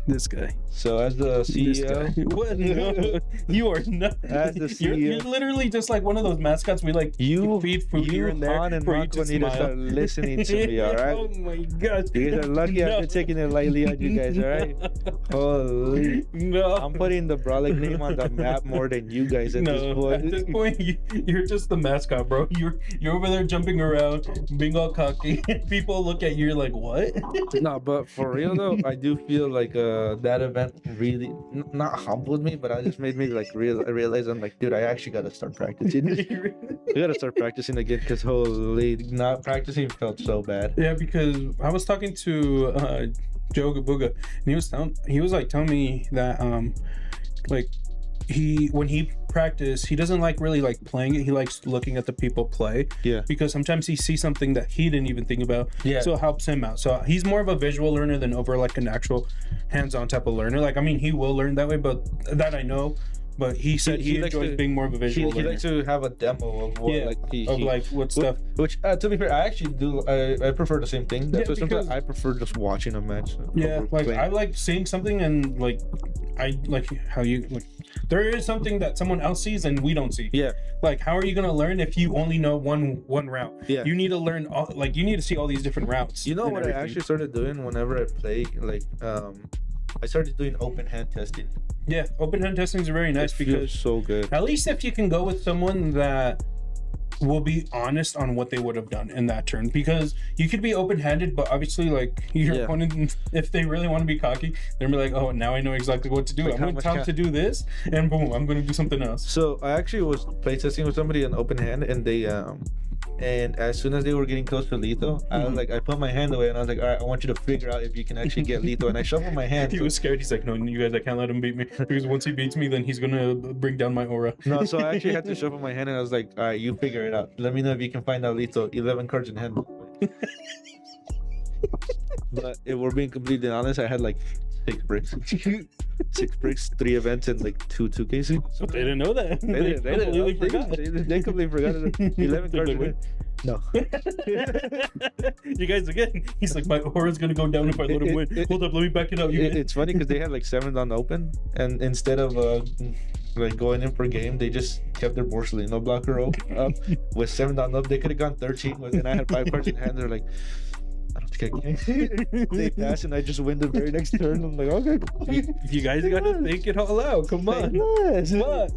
This guy. So as the CEO, what? No, you are not. As the CEO, you're literally just like one of those mascots we like. You feed food here and there. Han and for you Mako to need to smile. start listening to me. All right. Oh my god. You guys are lucky I'm not taking it lightly on you guys. All right. Holy. No. I'm putting the Brolic name on the map more than you guys at this point. At this point, you're just the mascot, bro. You're over there jumping around, being all cocky. People look at you, you're like, what? No, but for real though, I do feel like that event really not humbled me, but it just made me like realize I'm like, dude, I actually gotta start practicing. I gotta start practicing again because holy, not practicing felt so bad. Yeah, because I was talking to Joe Gabuga, and he was like telling me that like when he practice, he doesn't like really like playing it. He likes looking at the people play. Yeah. Because sometimes he sees something that he didn't even think about. Yeah. So it helps him out. So he's more of a visual learner than over like an actual hands-on type of learner. Like, I mean, he will learn that way, but that I know. But he said he enjoys being more of a visual learner. He likes to have a demo of what, like what stuff. Which to be fair, I actually do. I prefer the same thing. That's what sometimes I prefer just watching a match. Yeah, like playing. I like seeing something and like I like how you like. There is something that someone else sees and we don't see. Yeah. Like, how are you gonna learn if you only know one route? Yeah. You need to learn all. Like, you need to see all these different routes. You know what I actually started doing whenever I play? Like, I started doing open hand testing. Yeah, open hand testing is very nice because so good. At least if you can go with someone that will be honest on what they would have done in that turn, because you could be open-handed, but obviously like your opponent, if they really want to be cocky, they're gonna be like, oh, now I know exactly what to do. I'm gonna tell them to do this, and boom, I'm gonna do something else. So I actually was playtesting with somebody an open hand, and they and as soon as they were getting close to lethal, I was like, I put my hand away and I was like, all right, I want you to figure out if you can actually get lethal. And I shuffled my hand. He was scared. He's like, no, you guys, I can't let him beat me, because once he beats me, then he's gonna bring down my aura. No, so I actually had to shuffle my hand, and I was like, all right, you figure it out. Let me know if you can find out lethal. 11 cards in hand. But if we're being completely honest, I had like 6 bricks. 6 bricks, 3 events, and like 2 cases. They didn't know that. They completely forgot. They completely forgot. 11 cards win. No. You guys again. He's like, my aura's gonna go down if I let him win. Hold up, let me back it up. It's funny because they had like 7 on open, and instead of like going in for a game, they just kept their Borsellino blocker up with 7 on up. They could have gone 13, and I had 5 cards in hand. They're like, I don't think I can. They pass, and I just win the very next turn. I'm like, okay, cool. You guys gotta think it all out. Come on. Yes. But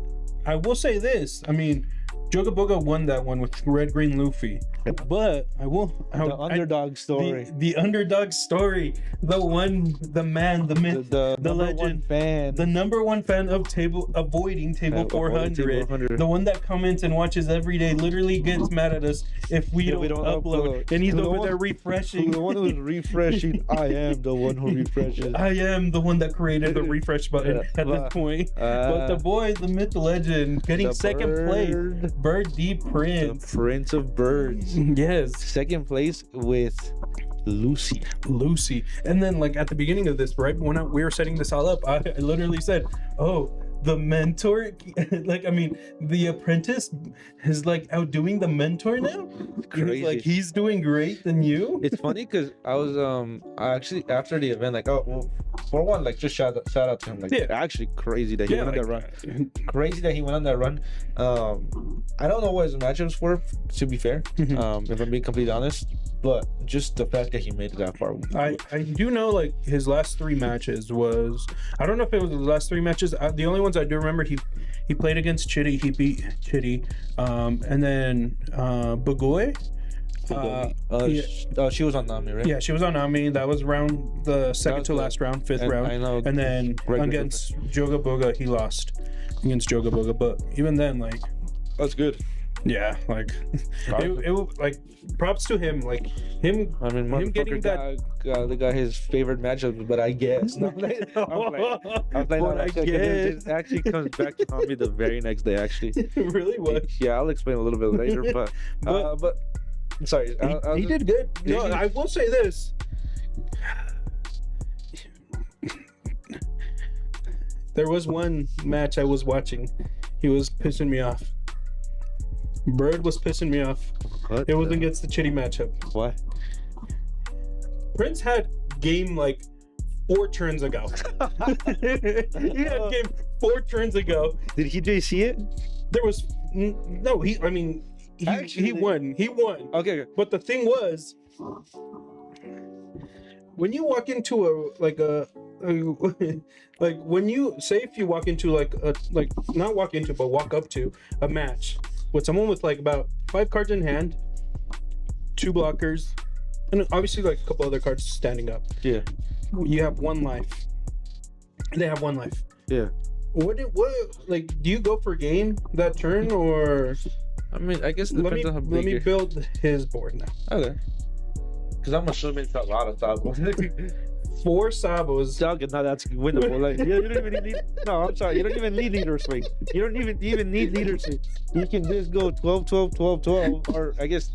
I will say this. I mean, Joga Boga won that one with Red Green Luffy. But I will. The underdog story. The underdog story. The one, the man, the myth, the legend, fan. the number 1 fan of avoiding table 400. The one that comments and watches every day. Literally gets mad at us if we don't upload. And he's over there refreshing. The one who's refreshing. I am the one who refreshes. I am the one that created the refresh button at this point. But the boy, the myth, the legend, getting second place. Bird D Prince. The Prince of Birds. Yes. Second place with Lucy. And then like at the beginning of this, right when we were setting this all up, I literally said, oh, the mentor, like, I mean, the apprentice is like outdoing the mentor now. Crazy. Like he's doing great than you. It's funny because I was I actually after the event, like, oh well, for one, like just shout out to him, like, actually crazy that he went on that run. Crazy that he went on that run. I don't know what his matchups were, to be fair. If I'm being completely honest. But just the fact that he made it that far. I do know, like, his last 3 matches was, I don't know if it was his last 3 matches. The only ones I do remember, he played against Chitty. He beat Chitty. And then Bagoy. She was on Nami, right? Yeah, she was on Nami. That was the second to last round, 5th round. I know. And then against Joga Boga, he lost against Joga Boga. But even then, like, that's good. Yeah, like it like props to him, like him. I mean, him getting that. They got his favorite matchup, but I guess. I'm like, I guess it actually comes back to me the very next day. Actually, really? What? Yeah, I'll explain a little bit later. But sorry, he did good. No, I will say this. There was one match I was watching. He was pissing me off. Bird was pissing me off. What? It was against the Chitty matchup. Why? Prince had game like 4 turns ago. He had game 4 turns ago. Did you see it? There was no. He won. He won. Okay. But the thing was, when you walk into like when you say, if you walk into not walk into, but walk up to a match with someone with like about 5 cards in hand, 2 blockers, and obviously like a couple other cards standing up. Yeah. You have 1 life. They have 1 life. Yeah. What like, do you go for game that turn, or? I mean, I guess it depends on how big. Let me build his board now. Okay. Because I'm assuming it's a lot of sabos. 4 sabos. Okay, now that's winnable. Like, you don't even need. No, I'm sorry. You don't even need leader swing. You don't even need leader swing. You can just go 12, 12, 12, 12, or I guess.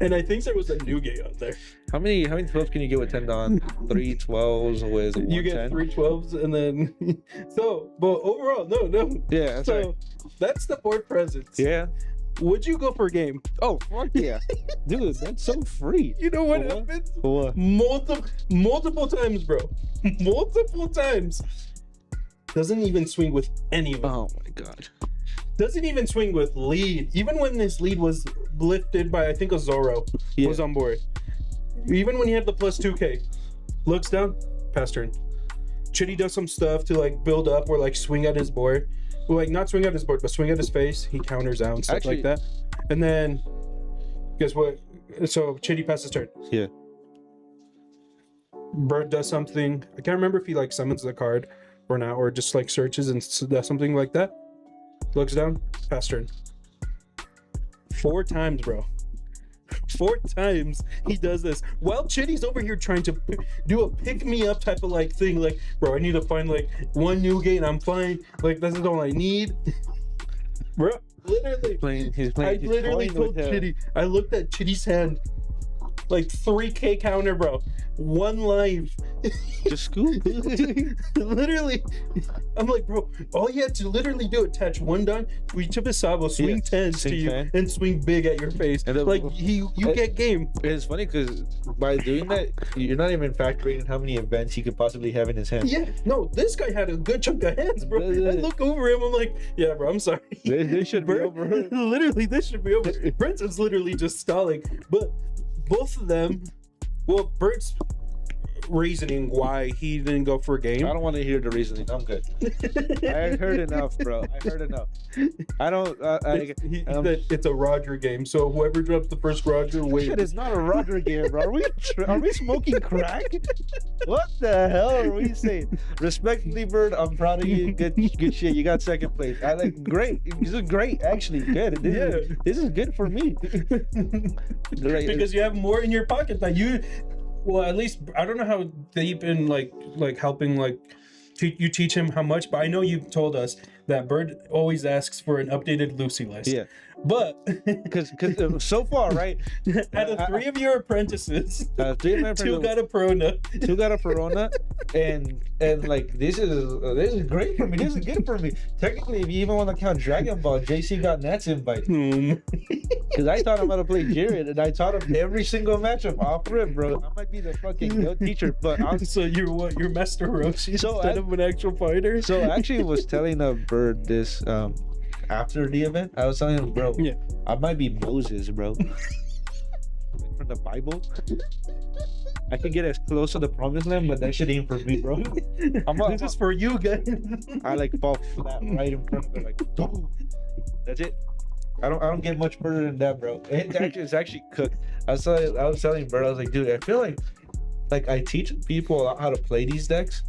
And I think there was a new gate on there. How many 12s can you get with 10 on? 3 12s with 110? You get 3 12s and then but overall, no. Yeah, that's right. That's the board presence. Yeah. Would you go for a game? Oh, fuck yeah. Dude, that's so free. You know what happens? What? Multiple times, bro. Multiple times. Doesn't even swing with any of them. Oh my god. Doesn't even swing with lead. Even when this lead was lifted by, I think, a Zoro was on board. Even when he had the plus 2k. Looks down, pass turn. Chitty does some stuff to like build up or like swing at his board. like not swing at his board, but swing at his face. He counters out and stuff like that. And then, guess what? So Chitty passes turn. Yeah. Bird does something. I can't remember if he like summons the card or not, or just like searches and does something like that. Looks down, pass turn. 4 times, bro. 4 times he does this. While Chitty's over here trying to do a pick me up type of like thing, like, bro, I need to find like one new gate. I'm fine. Like, this is all I need. Bro, literally. He's playing. I literally told Chitty. I looked at Chitty's hand. Like 3K counter, bro. 1 life. Just scoop. Literally. I'm like, bro, all you had to literally do attach 1 dime to each of his salvos, swing 10s to you, and swing big at your face. And then, like, you get game. It's funny because by doing that, you're not even factoring in how many events he could possibly have in his hand. Yeah, no, this guy had a good chunk of hands, bro. I look over him, I'm like, yeah, bro, I'm sorry. This should be over. Literally, this should be over. Brenson's literally just stalling. But both of them, well, Bert's reasoning why he didn't go for a game. I don't want to hear the reasoning. I'm good. I heard enough, bro. I heard enough. I don't. He said it's a Roger game, so whoever drops the first Roger wins. Shit, it's not a Roger game, bro. Are we smoking crack? What the hell are we saying? Respectfully, Bird, I'm proud of you. Good shit. You got second place. I like great. This is great, actually. Good. This is good for me. Great. Because you have more in your pocket that you. Well, at least I don't know how deep in like helping like you teach him how much, but I know you've told us that Bird always asks for an updated Lucy list. Yeah. But because so far, right? Out of 3 of your apprentices, 3 of my apprentices, 2 got a Perona. 2 got a Perona, and like this is great for me. This is good for me. Technically, if you even want to count Dragon Ball, JC got Nat's invite. Because I taught him how to play Jiren, and I taught him every single matchup off rip, bro. I might be the fucking goat teacher, but so you're what? You're Master Roshi instead of an actual fighter. So I actually was telling Bird this after the event. I was telling him, bro, I might be Moses, bro. From the Bible. I can get as close to the promised land, but that shit ain't for me, bro. This is for you guys. I like fall flat right in front of it, like, boom. That's it. I don't get much further than that, bro. It's actually cooked. I was telling Bird, I was like, dude, I feel like I teach people how to play these decks,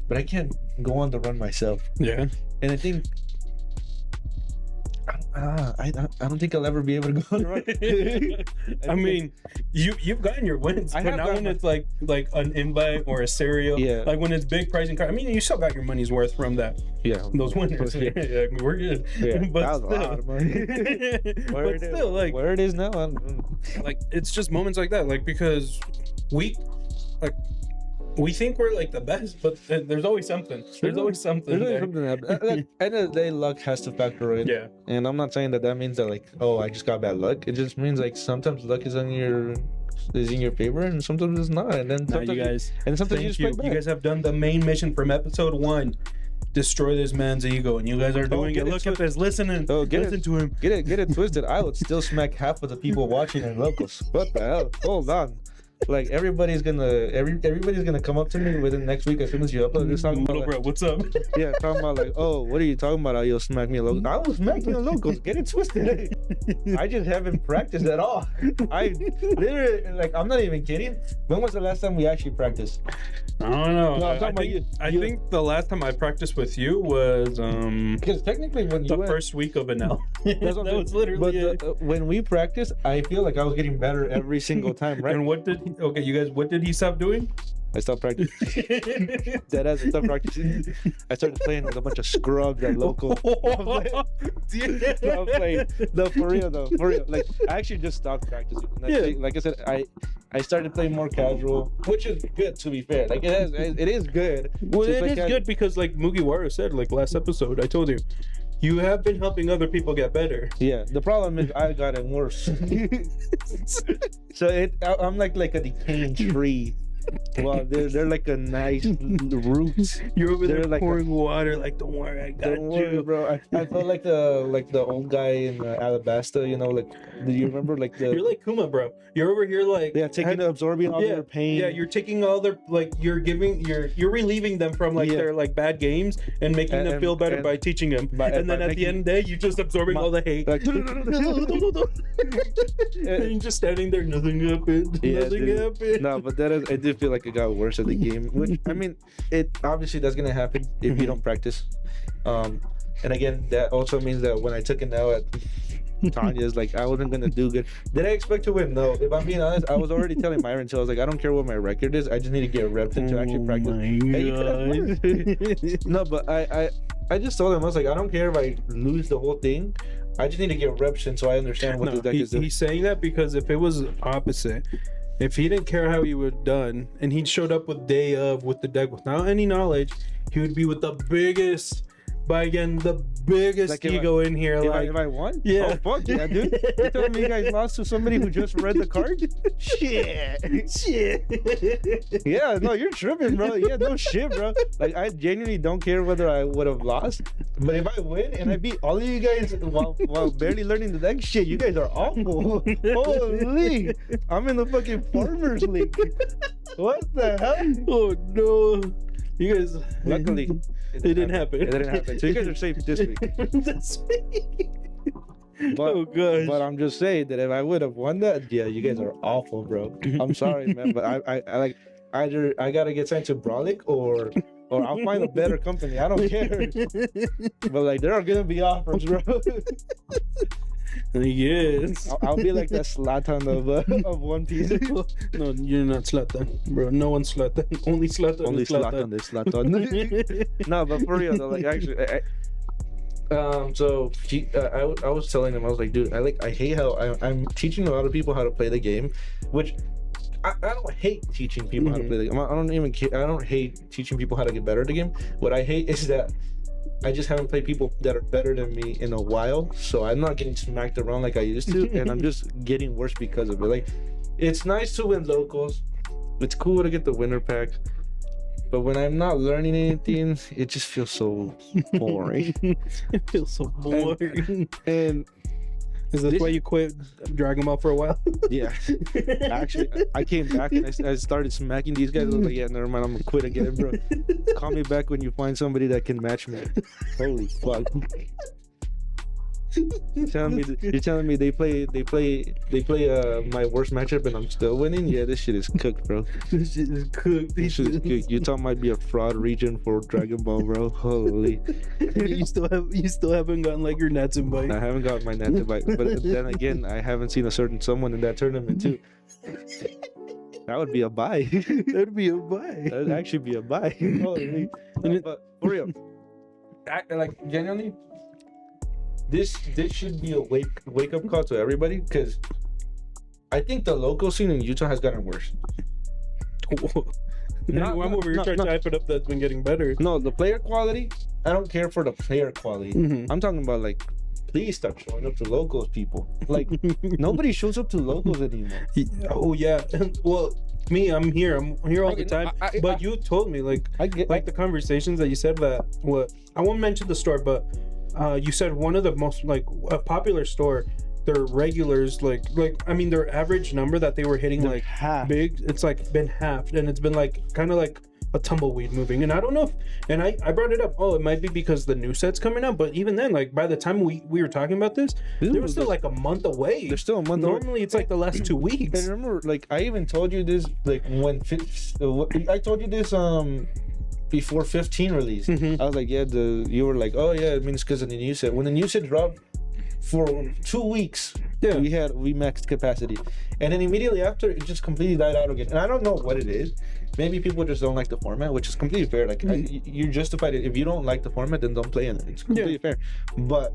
but I can't go on the run myself. Yeah. And I think I don't think I'll ever be able to go on the run. I mean, you've gotten your wins, but not when it's like an invite or a cereal. Yeah. Like when it's big pricing card. I mean, you still got your money's worth from that. Yeah. Those winners. Yeah, I mean, we're good. Yeah. But that was a lot of money. Where it is now, like it's just moments like that, like because we think we're like the best, but there's always something. There's always something. At the end of the day, luck has to factor in. Yeah. And I'm not saying that means that like, oh, I just got bad luck. It just means like sometimes luck is in your favor, and sometimes it's not. And then sometimes you guys, and sometimes you just fight back. You guys have done the main mission from episode 1. Destroy this man's ego, and you guys are doing it. Look at this, listen to him. Get it twisted. I would still smack half of the people watching in locals. What the hell? Hold on. Like everybody's gonna come up to me within next week as soon as you upload this song. Little bro, what's up? Yeah, talking about like, oh, what are you talking about? You'll smack me a local. I will smack you a locals. Get it twisted. I just haven't practiced at all. I literally, like, I'm not even kidding. When was the last time we actually practiced? I don't know. No, I'm talking about you. I think the last time I practiced with you was because technically when you first week of NL. That was literally it. When we practiced, I feel like I was getting better every single time, right? And what did he stop doing? I stopped practicing. Deadass, I stopped practicing. I started playing with a bunch of scrubs at local. I'm playing. No, for real though. For real. Like, I actually just stopped practicing. Like I said, I started playing more casual, which is good, to be fair. Like, it is good. Well, it is good because, like Mugiwara said, like last episode, I told you, you have been helping other people get better. Yeah. The problem is I got it worse. So I'm like a decaying tree. Well, they're like a nice roots. You're over there They're pouring water, like, don't worry, I got Don't worry, you. bro. I felt like the old guy in Alabasta. You know, like, do you remember like the? You're like Kuma, bro. You're over here like absorbing all their pain. Yeah, you're taking all their like you're relieving them from like their like bad games and making them feel better by teaching them. And then at the end of the day, you're just absorbing all the hate. Like, and you're just standing there, nothing happened. Nothing happened. No, but I did feel like it got worse at the game. Which I mean, it obviously that's gonna happen if you don't practice. And again, that also means that when I took an L at Tanya's, like, I wasn't gonna do good. Did I expect to win? No. If I'm being honest, I was already telling Myron, so I was like, I don't care what my record is. I just need to get reps in to actually practice. Hey, you could have won. No, but I just told him, I was like, I don't care if I lose the whole thing. I just need to get reps in so I understand what the deck is doing. He's saying that because if it was opposite, if he didn't care how he would have done, and he showed up with day of with the deck without any knowledge, he would be with the biggest. But again, the biggest like ego in here. If I won? Yeah. Oh, fuck yeah, dude. You telling me you guys lost to somebody who just read the card? Shit. Yeah, no, you're tripping, bro. Yeah, no shit, bro. Like, I genuinely don't care whether I would have lost. But if I win and I beat all of you guys while barely learning the deck, shit, you guys are awful. Holy. I'm in the fucking Farmers League. What the hell? Oh, no. You guys, luckily, it didn't happen. It didn't happen. So you guys are safe this week. This week. But, oh gosh. But I'm just saying that if I would have won that, yeah, you guys are awful, bro. I'm sorry, man, but I like either I gotta get signed to Brolic or I'll find a better company. I don't care. But like, there are gonna be offers, bro. Yes. I'll be like that Zlatan of One Piece. No, you're not Zlatan, bro. No one's Zlatan. Only Zlatan. Only Zlatan is Zlatan. No, but for real though, like actually, so I was telling him, I was like, dude, I hate how I'm teaching a lot of people how to play the game, which I don't hate teaching people how to play the game. I don't hate teaching people how to get better at the game. What I hate is that I just haven't played people that are better than me in a while, so I'm not getting smacked around like I used to, and I'm just getting worse because of it. Like, it's nice to win locals, it's cool to get the winner packs, but when I'm not learning anything, it just feels so boring. It feels so boring. And is this why you quit Dragon Ball for a while? Yeah. Actually, I came back and I started smacking these guys. I was like, yeah, never mind, I'm gonna quit again, bro. Call me back when you find somebody that can match me. Holy fuck. You're telling me they play my worst matchup and I'm still winning? Yeah, this shit is cooked, bro. This shit is cooked. Utah might be a fraud region for Dragon Ball, bro. Holy. You still haven't gotten like your Natsumbai. I haven't got my Natsumbai, but then again, I haven't seen a certain someone in that tournament too. That would be a buy. That'd be a buy. That'd actually be a buy. Holy. But for real, like genuinely, this should be a wake up call to everybody, because I think the local scene in Utah has gotten worse. I'm over here trying to hype it up. That's been getting better. No, the player quality, I don't care for the player quality. Mm-hmm. I'm talking about, like, please stop showing up to locals, people. Like, nobody shows up to locals anymore. Oh yeah. Well, I'm here all the time. But you told me, like the conversations that you said that I won't mention the store, but you said one of the most like a popular store, their regulars like I mean their average number that they were hitting like half. Big, it's like been halved, and it's been like kind of like a tumbleweed moving. And I don't know if, and I brought it up, it might be because the new set's coming out, but even then, like by the time we were talking about this, they were still like a month away. They're still a month away. Normally it's like the last 2 weeks. And remember, like I even told you this, like when I told you this before 15 release. I was like, yeah, you were like, oh yeah, I mean it's because of the new set. When the new set dropped for 2 weeks, we maxed capacity, and then immediately after it just completely died out again. And I don't know what it is. Maybe people just don't like the format, which is completely fair. Like you're justified. If you don't like the format, then don't play in it. It's completely fair. But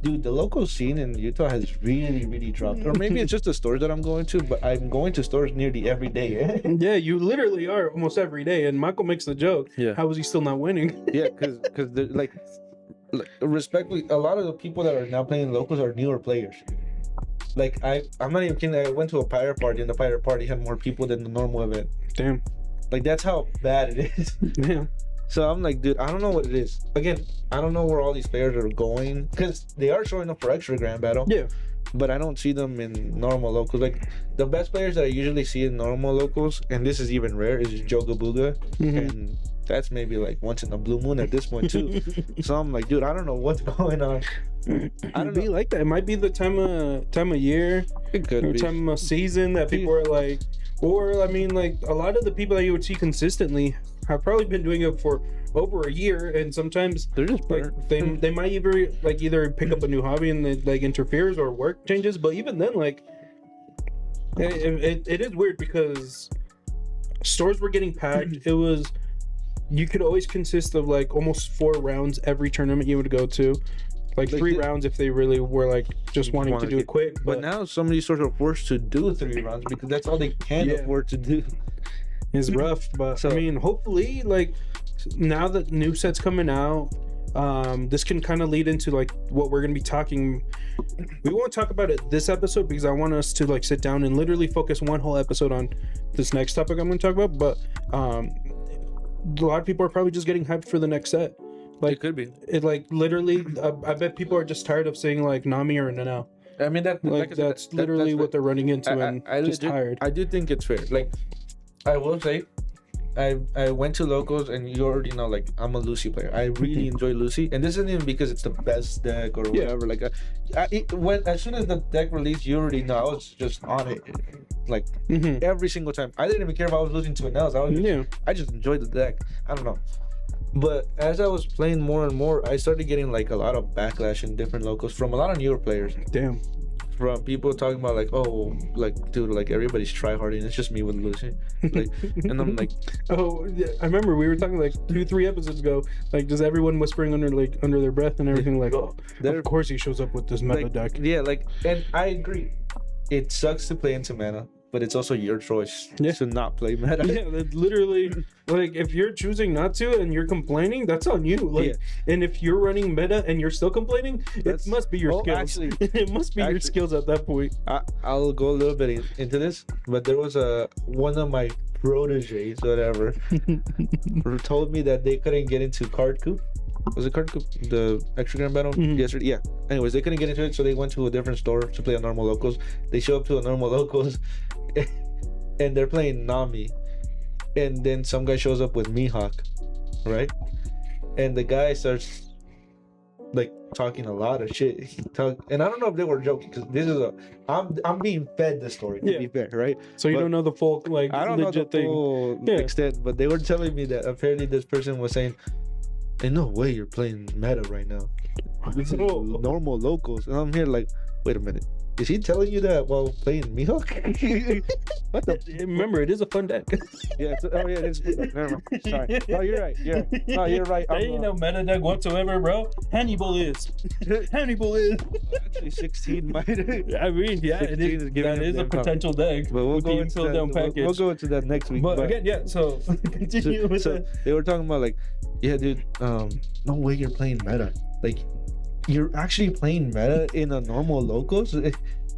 dude, the local scene in Utah has really, really dropped. Or maybe it's just the stores that I'm going to, but I'm going to stores nearly every day. Yeah, you literally are almost every day. And Michael makes the joke. Yeah. How is he still not winning? Yeah, because like respectfully, a lot of the people that are now playing locals are newer players. Like I'm not even kidding. I went to a pirate party, and the pirate party had more people than the normal event. Damn. Like that's how bad it is. Damn. So I'm like, dude, I don't know what it is. Again, I don't know where all these players are going because they are showing up for extra grand battle. Yeah. But I don't see them in normal locals. Like the best players that I usually see in normal locals, and this is even rare, is Joga Booga, and that's maybe like once in a blue moon at this point too. So I'm like, dude, I don't know what's going on. I don't know. Like that. It might be the time of year, It could or be. time of season that people are like, or I mean, like a lot of the people that you would see consistently have probably been doing it for over a year, and sometimes They're just like they might either pick up a new hobby and it like interferes or work changes. But even then, like it is weird because stores were getting packed. It was, you could always consist of like almost 4 rounds every tournament you would go to. Like 3 rounds if they really were like just wanting to do it quick. But now some of these stores are forced to do 3 rounds because that's all they can afford to do. It's rough, but So- I mean, hopefully, like now that new sets coming out, this can kind of lead into like what we're gonna be talking. We won't talk about it this episode because I want us to like sit down and literally focus one whole episode on this next topic I'm gonna talk about. But a lot of people are probably just getting hyped for the next set. Like It could be. it, like literally, I bet people are just tired of saying like Nami or Nanao. I mean that Like like I said, that's literally what they're running into, and just tired. I do think it's fair. Like I will say, I went to locals, and you already know, like I'm a Lucy player. I really enjoy Lucy, and this isn't even because it's the best deck or whatever. Like when as soon as the deck released, you already know I was just on it, like every single time. I didn't even care if I was losing to an else. I just enjoyed the deck. I don't know. But as I was playing more and more, I started getting like a lot of backlash in different locals from a lot of newer players. Damn. From people talking about like, oh, like dude, like everybody's tryharding. It's just me with Lucy. Like, and I'm like, oh, yeah, I remember we were talking like 2-3 episodes ago. Like, just everyone whispering under their breath and everything. Like, oh, of course he shows up with this meta deck. Yeah, like, and I agree. It sucks to play into mana, but it's also your choice to not play meta. Yeah, that's literally like if you're choosing not to and you're complaining, that's on you. Like, and if you're running meta and you're still complaining, it must be your skills. Actually, it must be your skills at that point. I'll go a little bit into this, but there was one of my proteges, whatever, who told me that they couldn't get into Card Coop. Was it Card Coop, the extra grand battle yesterday? Yeah. Anyways, they couldn't get into it, so they went to a different store to play a normal locals. They show up to a normal locals, and they're playing Nami, and then some guy shows up with Mihawk, right? And the guy starts like talking a lot of shit. And I don't know if they were joking because this is I'm being fed the story to be fair, right? So you don't know the full like I don't know legit the full extent, but they were telling me that apparently this person was saying, "Ain't no way you're playing meta right now. This is normal locals." And I'm here like, wait a minute. Is he telling you that while playing Mihawk? What the? Remember, it is a fun deck. Yeah. It is. Never mind. Sorry. No, you're right. Yeah. No, you're right. There ain't no meta deck whatsoever, bro. Hannibal is. Hannibal is. Actually, 16 might. I mean, yeah, it is. That is a potential deck. But we'll go into that. Package. We'll go into that next week. But again, yeah. So continue with that. They were talking about like, yeah, dude. No way you're playing meta. Like, you're actually playing meta in a normal locals.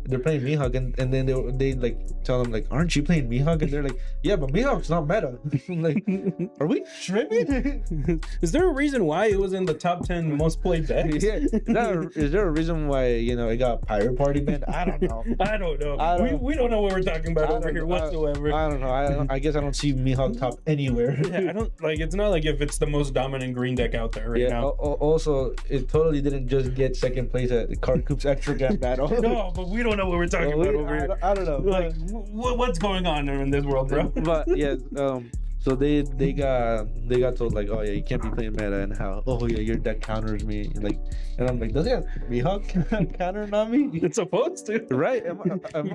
They're playing Mihawk, and then they like tell them like, aren't you playing Mihawk? And they're like, yeah, but Mihawk's not meta. I'm like, are we tripping? Is there a reason why it was in the top 10 most played decks? Yeah. Is there a reason why it got Pirate Party banned? I don't know. I don't know. We don't know what we're talking about over here whatsoever. I don't know. I guess I don't see Mihawk top anywhere. Yeah, I don't like. It's not like if it's the most dominant green deck out there right now. Also, it totally didn't just get second place at the Card Coop's extra grand battle. No, but we don't know what we're talking about over here. I don't know. Like, what's going on in this world, bro? But yeah, so they got told like, oh yeah, you can't be playing meta, and how, oh yeah, your deck counters me, like, and I'm like, does it have Mihawk counter Nami? It's supposed to, right?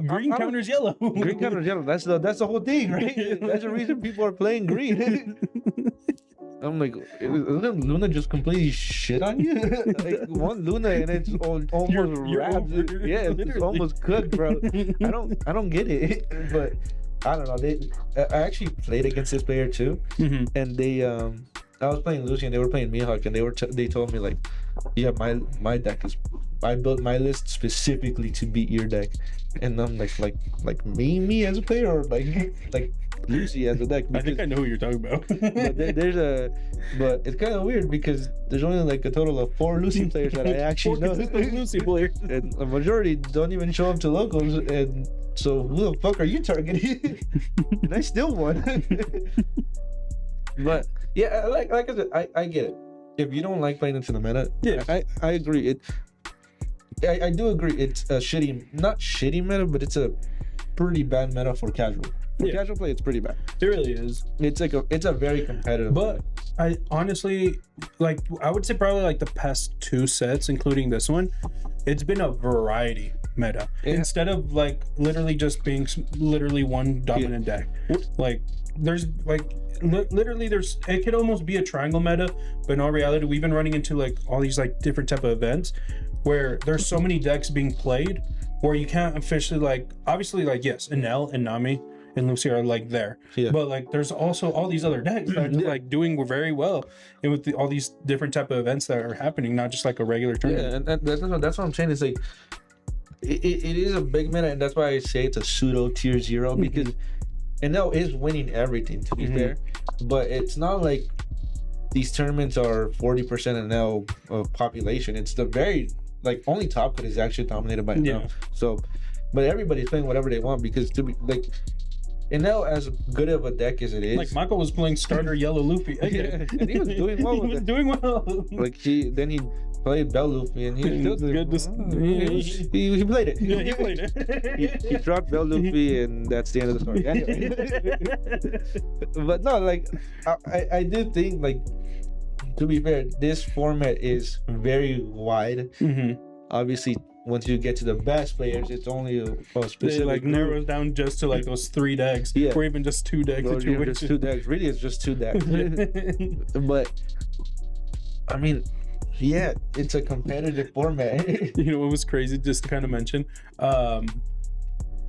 Green counters yellow. Green counters yellow. That's the whole thing, right? That's the reason people are playing green. I'm like, isn't Luna just completely shit on you? Like one Luna and it's almost wrapped. Yeah, it's almost cooked, bro. I don't get it, but I don't know. I actually played against this player too, and they I was playing Lucy and they were playing Mihawk, and they told me like, yeah, my deck is I built my list specifically to beat your deck, and I'm like me as a player, or like Lucy as a deck. I think I know who you're talking about. But it's kind of weird because there's only like a total of 4 Lucy players that I actually know. Lucy players, and a majority don't even show up to locals, and so who the fuck are you targeting? And I still won. But yeah, like I said, I get it. If you don't like playing into the meta, yeah, I agree. I do agree. It's a not shitty meta, but it's a pretty bad meta for casual. For casual play, it's pretty bad. It really is. It's a very competitive. But meta. I honestly, like, I would say probably like the past 2 sets, including this one, it's been a variety meta instead of like literally just being literally one dominant deck. Like there's like literally there's, it could almost be a triangle meta, but in all reality we've been running into like all these like different type of events where there's so many decks being played where you can't officially, like, obviously, like, yes, Enel and Nami and Lucy are like there, but like there's also all these other decks that are like doing very well, and with all these different type of events that are happening, not just like a regular tournament. And that's what I'm saying. It's like it is a big meta, and that's why I say it's a pseudo tier 0 because Enel is winning everything, to be fair, but it's not like these tournaments are 40% Enel of population. It's the very, like, only top cut is actually dominated by Enel. So, but everybody's playing whatever they want because, to be like, Enel, as good of a deck as it is, like Michael was playing starter yellow Luffy, and he was doing well. He was doing well. Like he played Bell Luffy, and he was still good. He played it. Yeah, he played it. he dropped Bell Luffy, and that's the end of the story. Anyway. But no, like I do think, like, to be fair, this format is very wide. Obviously, once you get to the best players, it's only a specific. It like narrows down just to like those 3 decks, or even just 2 decks. Or even just 2 decks. Really, it's just 2 decks. But I mean, yeah, it's a competitive format. You know what was crazy? Just to kind of mention,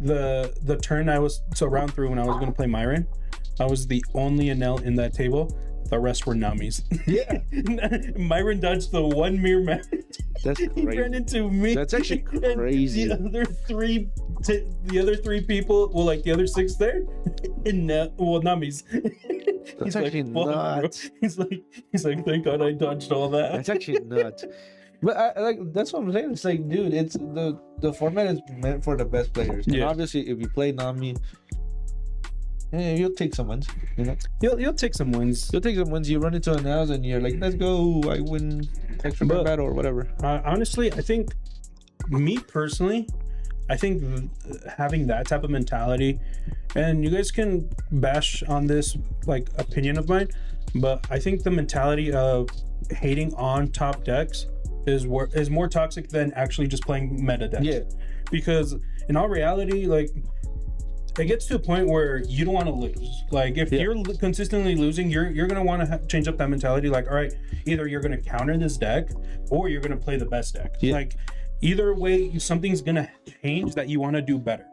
the turn I was round 3 when I was going to play Myron, I was the only Enel in that table. The rest were Namis. Yeah. Myron dodged the 1 mirror match. That's crazy. He ran into me. That's actually crazy. The other 3 people, well, like the other 6 there, Namis. That's actually nuts. He's like, thank God I dodged all that. That's actually nuts. But that's what I'm saying. It's like, dude, it's the format is meant for the best players. And obviously, if you play Nami, you'll take some wins, you know. You'll take some wins. You'll take some wins. You run into an house and you're like, let's go. I win extra battle or whatever. Honestly, I think, me personally, I think having that type of mentality, and you guys can bash on this like opinion of mine, but I think the mentality of hating on top decks is more toxic than actually just playing meta decks. Yeah. Because in all reality, like, it gets to a point where you don't want to lose. Like, if you're consistently losing, you're going to want to change up that mentality. Like, all right, either you're going to counter this deck or you're going to play the best deck. Yeah. Like, either way, something's going to change that you want to do better.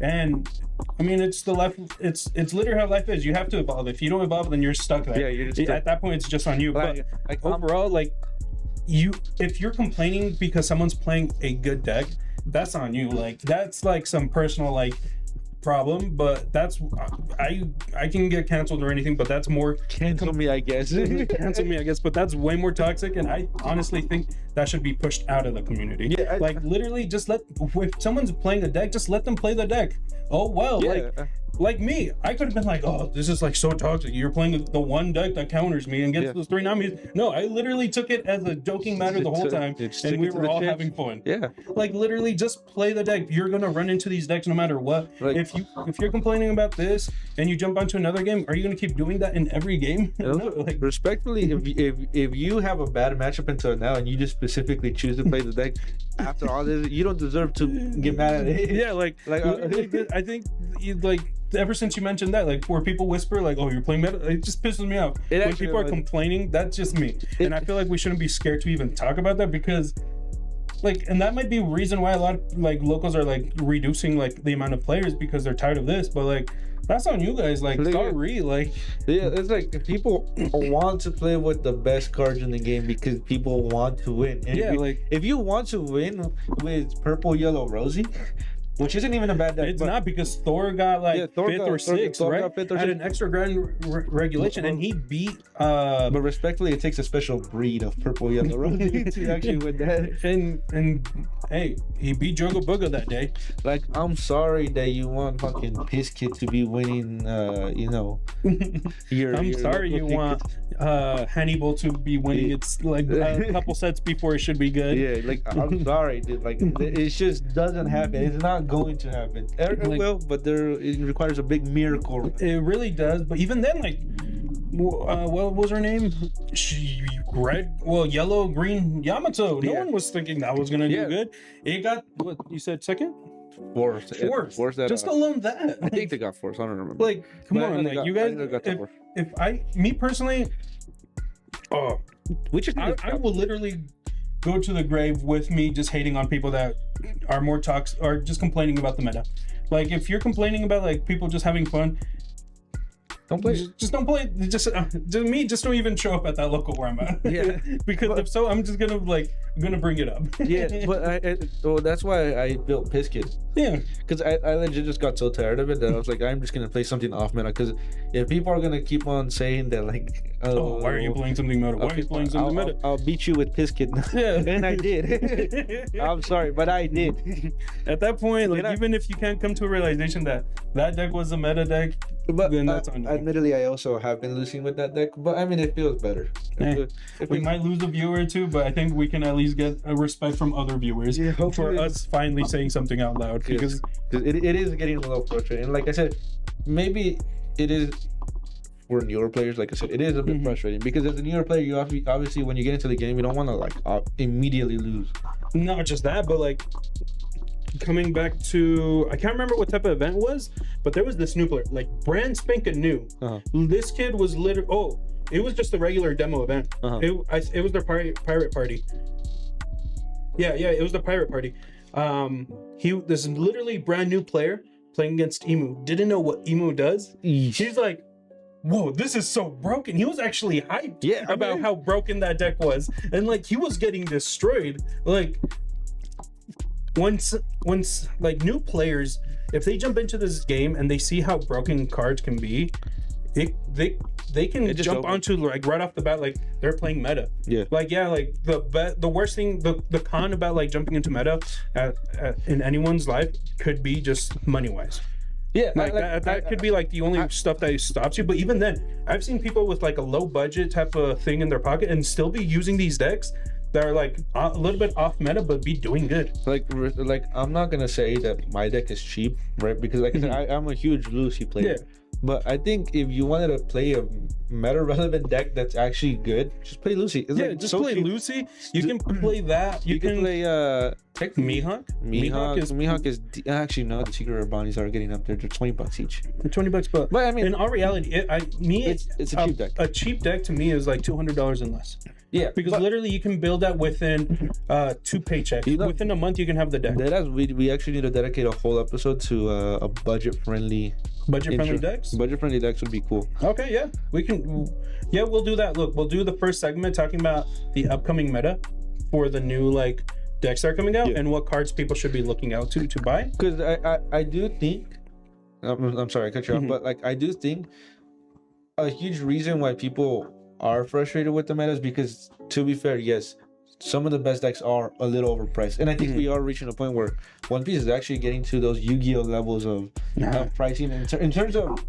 And I mean, it's literally how life is. You have to evolve. If you don't evolve, then you're stuck there. Yeah, you're just at that point, it's just on you. But overall, like, if you're complaining because someone's playing a good deck, that's on you. Like, that's like some personal, like, problem, but that's I can get canceled or anything, but that's more cancel me, I guess. But that's way more toxic, and I honestly think that should be pushed out of the community. Yeah, like, literally, just if someone's playing a deck, just let them play the deck. Oh well, like me, I could have been like, oh, this is like so toxic. You're playing the one deck that counters me and gets those 3 Namis. No, I literally took it as a joking matter the whole time, and we were all having fun. Yeah, like, literally, just play the deck. You're gonna run into these decks no matter what. Like, if you're complaining about this and you jump onto another game, are you gonna keep doing that in every game? No, like, respectfully, if you have a bad matchup until now and you just specifically choose to play the deck after all this, you don't deserve to get mad at it. Yeah, I think like, ever since you mentioned that, like, where people whisper like, oh, you're playing meta, it just pisses me off. When people are complaining, that's just me. And I feel like we shouldn't be scared to even talk about that, because like, and that might be a reason why a lot of like locals are like reducing like the amount of players, because they're tired of this. But like, That's on you guys. Like, sorry. Like, yeah, it's like people want to play with the best cards in the game because people want to win. And if you want to win with purple, yellow, rosy, which isn't even a bad deck. It's not, because Thor got like fifth or sixth, right? Had an extra grand regulation, and he beat. But respectfully, it takes a special breed of purple, yellow, rosy to actually win that. And hey, he beat Jungle Booger that day. Like, I'm sorry that you want fucking Piss Kid to be winning. You know, I'm sorry you want Hannibal to be winning. It's like a couple sets before it should be good. Yeah, like, I'm sorry, dude. Like, it just doesn't happen. It's not going to happen. It will, but it requires a big miracle. It really does. But even then, like, what was her name? Yellow, green Yamato. No one was thinking that was gonna do good. It got, what you said, second? Fourth. That, just alone that. I think they got fourth. I don't remember. Like, come on, like, you guys. Me personally, I will literally go to the grave with me just hating on people that are more toxic or just complaining about the meta. Like, if you're complaining about like people just having fun, don't play. Just don't play. Just don't even show up at that local where I'm at. Yeah. Because if so, I'm just gonna bring it up. Yeah, but that's why I built Piss Kid. Yeah. Because I legit just got so tired of it that I was like, I'm just gonna play something off meta. Because if people are gonna keep on saying that, like, why are you playing something meta? Why are you playing something meta? I'll beat you with Piss Kid. Yeah. And I did. I'm sorry, but I did. At that point, like, even if you can't come to a realization that deck was a meta deck, but then that's on you. Admittedly, I also have been losing with that deck, but I mean, it feels better. We might lose a viewer or two, but I think we can at least get a respect from other viewers for us finally saying something out loud. Because it is getting a little frustrating. And like I said, maybe it is for newer players. Like I said, it is a bit frustrating because as a newer player, you obviously when you get into the game, you don't want to like immediately lose. Not just that, but like, coming back to, I can't remember what type of event it was, but there was this new player, like brand spanking new. This kid was literally, it was just a regular demo event. It was their pirate party. Yeah, it was the pirate party. This literally brand new player playing against Emu. Didn't know what Emu does. He's like, whoa, this is so broken. He was actually hyped about how broken that deck was. And like, he was getting destroyed. Like, once like new players, if they jump into this game and they see how broken cards can be, they can jump onto like right off the bat, like they're playing meta. Like the worst thing, the con about like jumping into meta in anyone's life could be just money wise. That could be like the only stuff that stops you. But even then, I've seen people with like a low budget type of thing in their pocket and still be using these decks that are like a little bit off meta, but be doing good. Like I'm not gonna say that my deck is cheap, right? Because like I said, I'm a huge Lucy player. But I think if you wanted to play a meta relevant deck that's actually good, just play Lucy. It's just play cheap. Lucy. You can play that. You can play Mihawk. Mihawk is actually no. The secret rare bounties are getting up there. They're $20 each. They're $20 bucks. But I mean, in all reality, it's a cheap deck. A cheap deck to me is like $200 and less. Yeah, because literally you can build that within 2 paychecks. Within a month, you can have the deck. We actually need to dedicate a whole episode to a budget-friendly decks. Budget-friendly decks would be cool. Okay, yeah, we can. Yeah, we'll do that. Look, we'll do the first segment talking about the upcoming meta for the new like decks that are coming out and what cards people should be looking out to buy. Because I do think, I'm sorry I cut you off, but like I do think a huge reason why people are frustrated with the metas because, to be fair, yes, some of the best decks are a little overpriced, and I think we are reaching a point where One Piece is actually getting to those Yu-Gi-Oh levels of pricing in terms of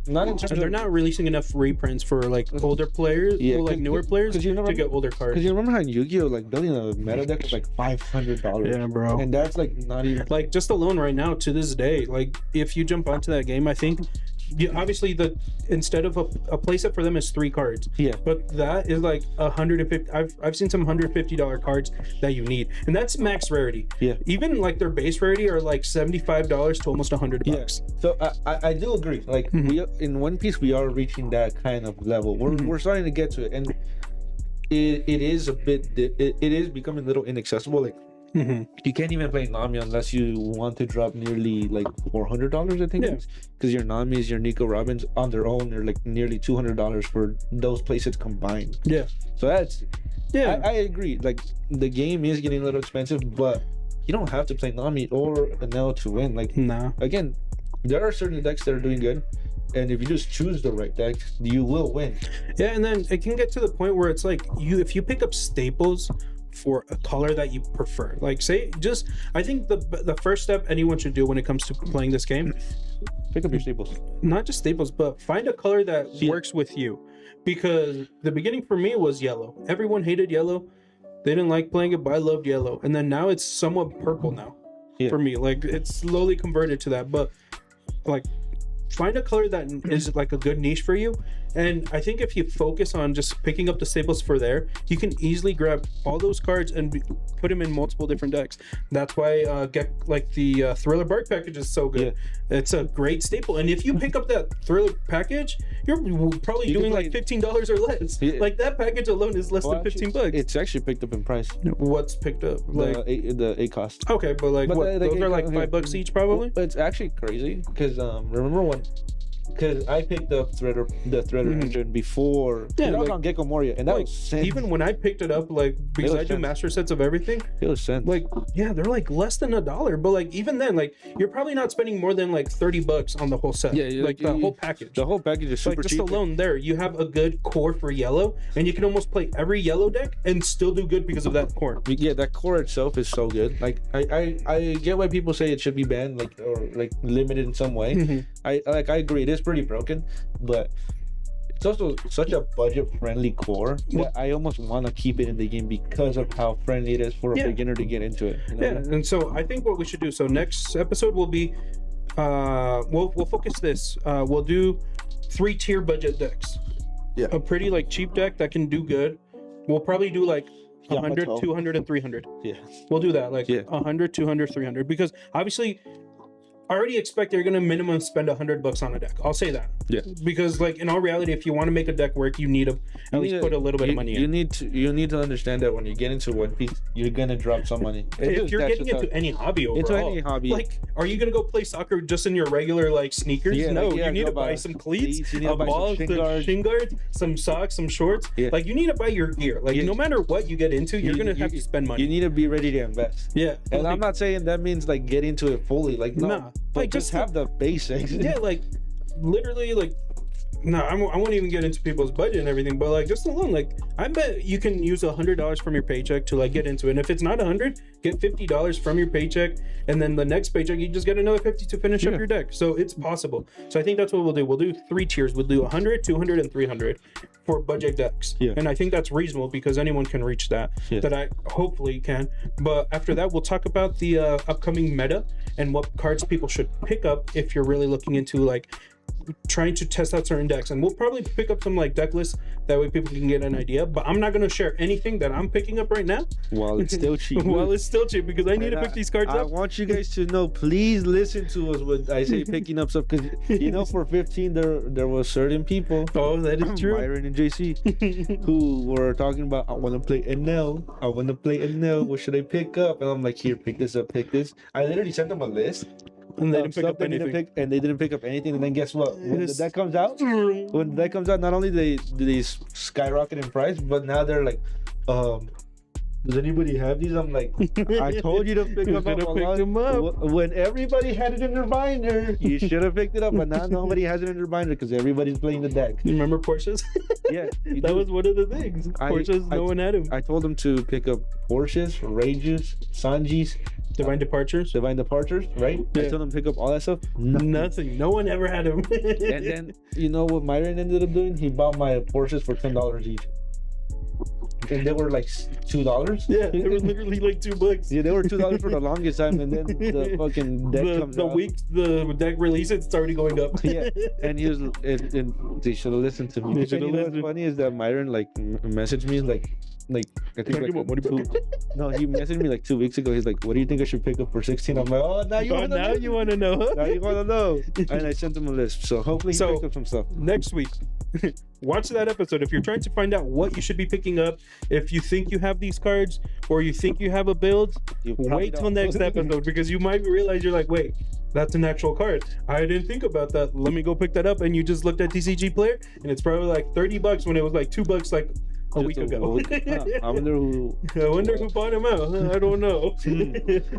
they're not releasing enough reprints for like older players or like newer players to get older cards. Because you remember how in Yu-Gi-Oh like building a meta deck was like $500. Yeah, bro. And that's like not even like just alone right now to this day. Like if you jump onto that game, I think. Obviously, instead of a playset for them is 3 cards. Yeah. But that is like 150. I've seen some $150 cards that you need, and that's max rarity. Yeah. Even like their base rarity are like $75 to almost $100. Yeah. So I do agree. Like we in One Piece we are reaching that kind of level. We're starting to get to it, and it is a bit. It is becoming a little inaccessible. Like Mm-hmm. You can't even play Nami unless you want to drop nearly like $400, I think. Yeah. Because your Namis, your Nico Robins on their own, they're like nearly $200 for those places combined. Yeah. So that's Yeah. I agree. Like the game is getting a little expensive, but you don't have to play Nami or Enel to win. Like Nah. again, there are certain decks that are doing good, and if you just choose the right deck, you will win. Yeah, and then it can get to the point where it's like if you pick up staples for a color that you prefer, like say just I think the first step anyone should do when it comes to playing this game, Pick up your staples. not just staples, but find a color that works with you. Because the beginning for me was yellow. Everyone hated yellow. They didn't like playing it, but I loved yellow. And then now it's somewhat purple now for me. Like it's slowly converted to that. But like find a color that is like a good niche for you. And I think if you focus on just picking up the staples for there, you can easily grab all those cards and put them in multiple different decks. That's why get like the Thriller Bark package is so good. Yeah. It's a great staple. And if you pick up that Thriller package, you're probably doing like $15 or less. Yeah. Like that package alone is less than $15. It's actually picked up in price. What's picked up? Like the 8 cost. Okay, but like what? Those are like $5 each probably. It's actually crazy because remember when. Because I picked up the Threader engine before. Yeah, I was on Gecko Moria, and that like, was sent. Even when I picked it up, like because I do master sets of everything, it was sent. Like yeah, they're like less than $1, but like even then, like you're probably not spending more than like $30 on the whole set. Yeah, like the whole package. The whole package is super cheap. Just alone there, you have a good core for yellow, and you can almost play every yellow deck and still do good because of that core. Yeah, that core itself is so good. Like I get why people say it should be banned, like or like limited in some way. I agree, it is pretty broken. But it's also such a budget-friendly core that I almost want to keep it in the game because of how friendly it is for a beginner to get into it. You know? Yeah, and so I think what we should do. So next episode will be, we'll focus this. We'll do 3-tier budget decks. Yeah, a pretty like cheap deck that can do good. We'll probably do like 100, 200, and 300. Yeah, we'll do that like 100, 200, 300 because obviously. I already expect they're gonna minimum spend $100 on a deck. I'll say that. Yeah. Because like in all reality, if you want to make a deck work, you need to at least put a little bit of money in. You need to understand that when you get into One Piece, you're gonna drop some money. If you're getting into any hobby overall, into any hobby, like, are you gonna go play soccer just in your regular like sneakers? No, you need to buy some cleats, a ball, some shin guards, some socks, some shorts. Yeah. Like you need to buy your gear. Like no matter what you get into, you're gonna have to spend money. You need to be ready to invest. Yeah. And I'm not saying that means like get into it fully. Like no. Nah. But like just have the basics. Yeah, like literally, like no, I won't even get into people's budget and everything, but like just alone, like I bet you can use $100 from your paycheck to like get into it. And if it's not 100, get $50 from your paycheck, and then the next paycheck you just get another 50 to finish up your deck. So it's possible. So I think that's what we'll do. We'll do 3 tiers. We'll do 100, 200, and 300 for budget decks. Yeah. And I think that's reasonable because anyone can reach that. Yeah. That I hopefully can. But after that, we'll talk about the upcoming meta and what cards people should pick up if you're really looking into like trying to test out certain decks, and we'll probably pick up some like deck lists that way people can get an idea. But I'm not going to share anything that I'm picking up right now while it's still cheap. While it's still cheap, because I need to pick these cards up. I want you guys to know, please listen to us when I say picking up stuff, because you know for 15 there was certain people, that is true, Byron and JC, who were talking about, I want to play NL, what should I pick up? And I'm like, here, pick this up, pick this. I literally sent them a list. And they didn't pick up anything. And they didn't pick up anything. And then guess what? When the deck comes out, not only do they skyrocket in price, but now they're like, does anybody have these? I'm like, I told you to pick them up. When everybody had it in their binder, you should have picked it up. But now nobody has it in their binder because everybody's playing the deck. You remember Porsches? Yeah. That was one of the things. Porsches, no one had them. I told them to pick up Porsches, Rages, Sanjis, Divine Departures, right? Yeah. I told them to pick up all that stuff. Nothing. No one ever had them. And then, you know what Myron ended up doing? He bought my Porsches for $10 each. And they were like $2. Yeah, they were literally like $2. Yeah, they were $2 for the longest time, and then the fucking deck comes out. The week the deck releases, it's already going up. Yeah, and he was, and they should have listened to me. What's funny is that Myron like messaged me like I think he messaged me like 2 weeks ago. He's like, "What do you think I should pick up for 16?" I'm like, "Oh, now you want to know." Now you want to know. And I sent him a list. So hopefully he picked up some stuff. Next week watch that episode. If you're trying to find out what you should be picking up, if you think you have these cards or you think you have a build, wait till next episode, because you might realize you're like, wait, that's an actual card. I didn't think about that. Let me go pick that up. And you just looked at TCG Player and it's probably like $30 when it was like $2 like a week ago. I wonder who bought him out. I don't know.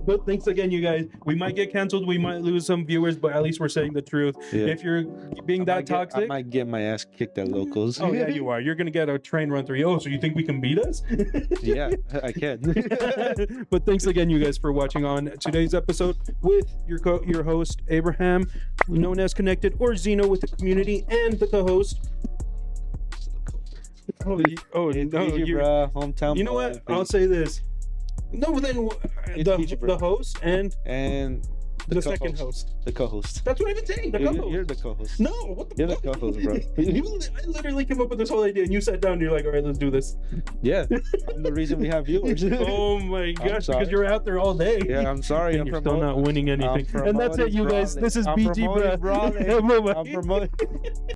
But thanks again, you guys. We might get canceled. We might lose some viewers, but at least we're saying the truth. Yeah. If you're being that toxic, I might get my ass kicked at locals. Oh yeah, you are. You're gonna get a train run through. Oh, so you think we can beat us? Yeah, I can. But thanks again, you guys, for watching on today's episode with your host Abraham, known as Connected or Zeno with the community, and the co-host. Oh no, bro, hometown. You know what? I'll say this. No, then the host and the second host. The co-host. That's what I've been saying. The co-host. You're the co-host. No, what the You're fuck? the co-host, bro. I literally came up with this whole idea, and you sat down and you're like, all right, let's do this. Yeah, I'm the reason we have viewers. Oh my gosh, because you're out there all day. Yeah, I'm sorry. And you're still not winning anything. And that's it, you guys. This is BG, bro. I'm promoting.